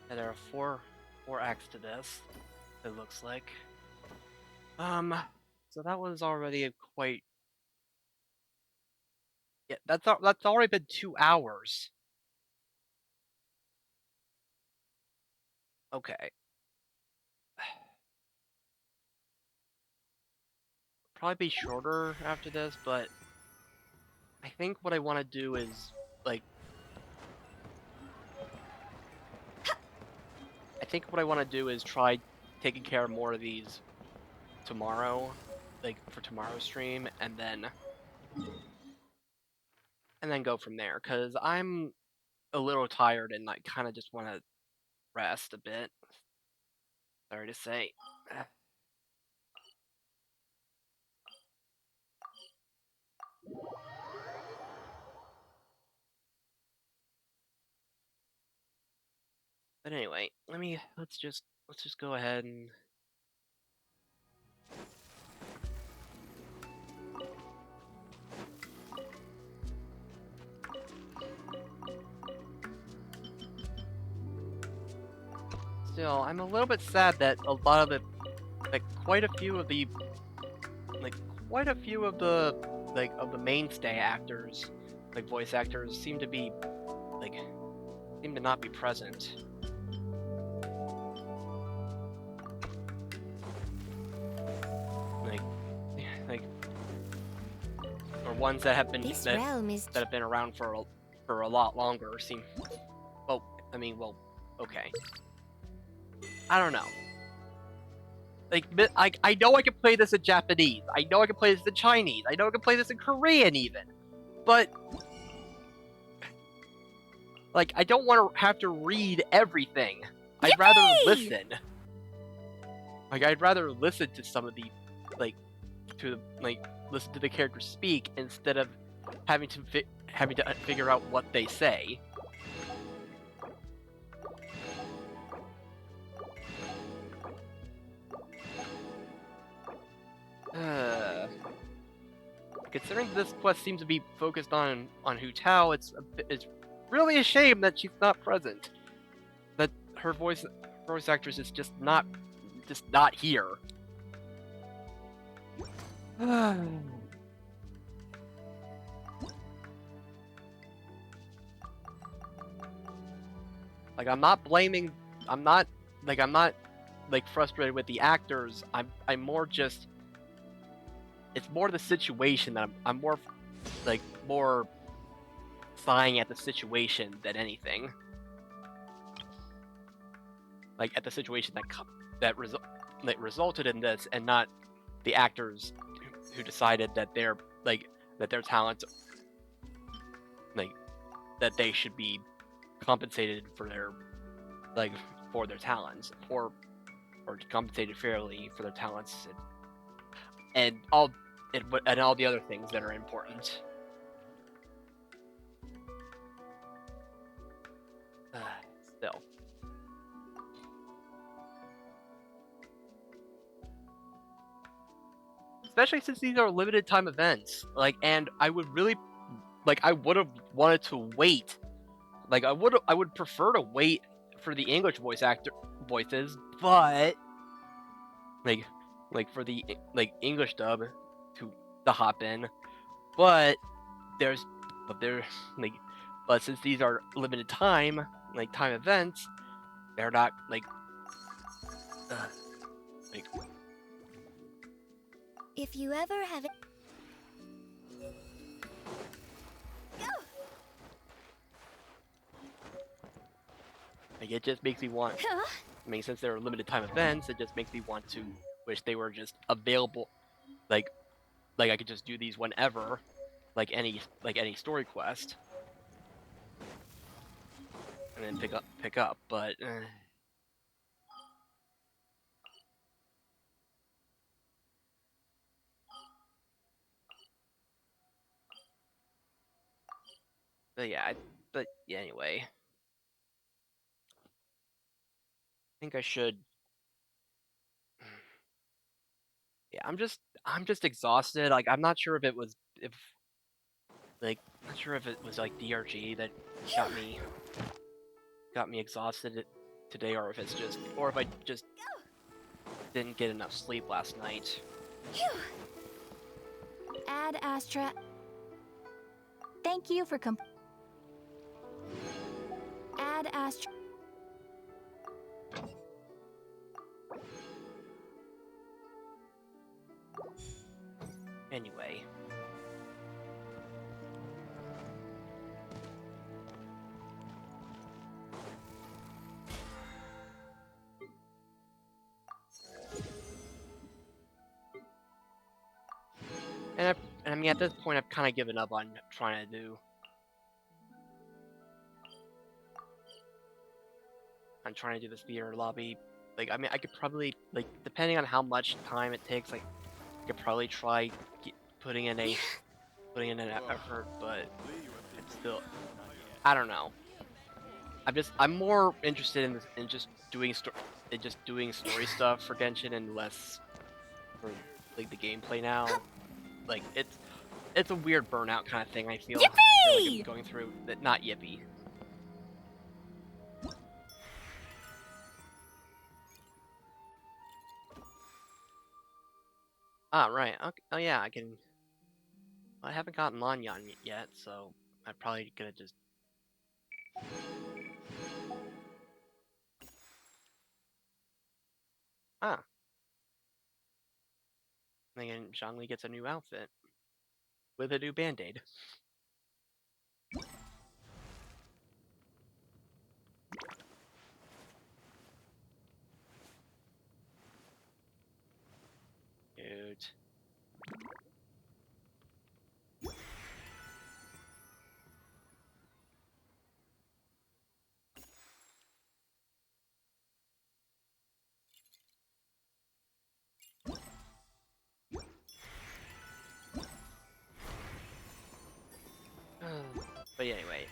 yeah, there are four acts to this, it looks like. So that was already a quite... Yeah, that's already been 2 hours. Okay. Probably be shorter after this, but I think what I want to do is, like... I think what I want to do is try taking care of more of these tomorrow, like for tomorrow's stream, and then go from there, because I'm a little tired and I kind of just want to rest a bit. Sorry to say. But anyway, let's just go ahead and still, I'm a little bit sad that a lot of it, like quite a few of the mainstay actors, like voice actors, seem to not be present. Or ones that have been that have been around for a lot longer seem. Well, okay. I don't know. I know I can play this in Japanese. I know I can play this in Chinese. I know I can play this in Korean even. But I don't want to have to read everything. I'd rather listen. I'd rather listen to some of the listen to the characters speak instead of having to figure out what they say. Considering this quest seems to be focused on Hu Tao, it's really a shame that she's not present. That her voice actress is just not here. Like I'm not frustrated with the actors. I'm more just, it's more the situation that I'm more sighing at the situation than anything. Like at the situation that resulted in this, and not the actors who decided that their talents, that they should be compensated for their talents, or compensated fairly for their talents, and all the other things that are important. Still. Especially since these are limited time events. And I would have wanted to wait. I would prefer to wait for the English voices, but for the English dub to hop in. But since these are limited time events, they're not If you ever have it. It just makes me want. Since they're limited time events, it just makes me want to wish they were just available. I could just do these whenever, any story quest, and then pick up. But yeah. Anyway, I think I should. Yeah, I'm just exhausted. I'm not sure if it was DRG that got me exhausted today, or if it's just, or if I just didn't get enough sleep last night. Ad Astra. Thank you for Ad Astra. Anyway. And I mean, at this point, I've kind of given up on trying to do. I'm trying to do this theater lobby. I mean, I could probably, depending on how much time it takes, I could probably try putting in an effort, but it's still, I don't know. I'm more interested in just doing story stuff for Genshin, and less for the gameplay now. It's a weird burnout kind of thing. I feel like I'm going through. Not yippee. Ah, right. Okay. Oh yeah, I can. I haven't gotten Lanyan yet, so I'm probably gonna just. Ah. And then Zhongli gets a new outfit with a new band-aid. Cute.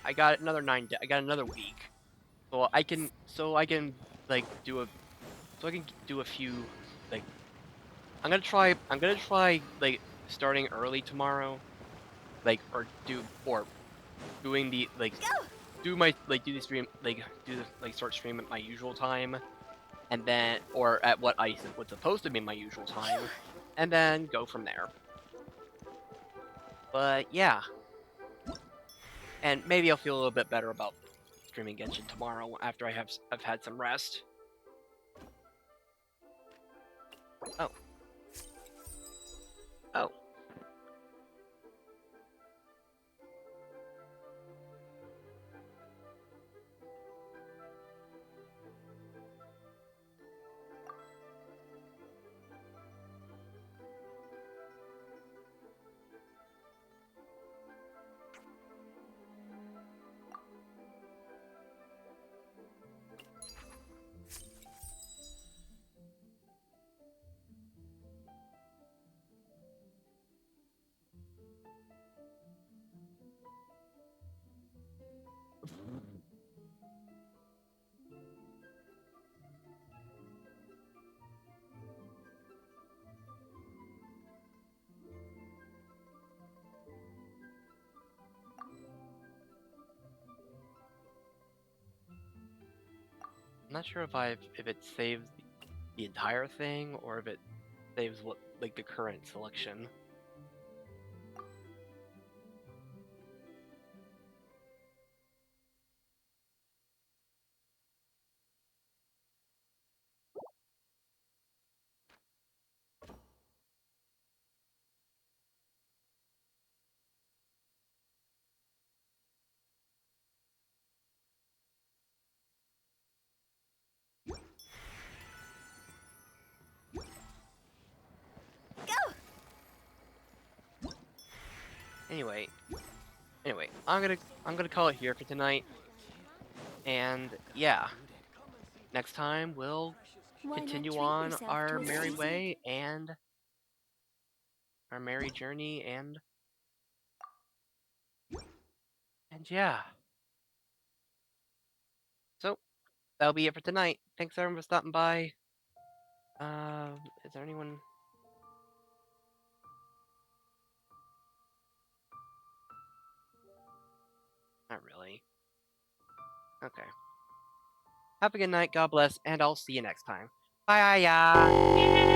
I got another I got another week, so I can like do a few like I'm gonna try like starting early tomorrow, like doing the like do my do the stream start stream at my usual time, and then or at what's supposed to be my usual time, and then go from there. But yeah, and maybe I'll feel a little bit better about streaming Genshin tomorrow after I've had some rest. Oh. Oh. I'm not sure if it saves the entire thing or if it saves what like the current selection. Anyway, I'm gonna call it here for tonight. And yeah, next time we'll Why not continue treat on yourself our to a merry season? way and our merry journey and yeah. So that'll be it for tonight. Thanks everyone for stopping by. Is there anyone? Not really. Okay. Have a good night. God bless, and I'll see you next time. Bye, ya.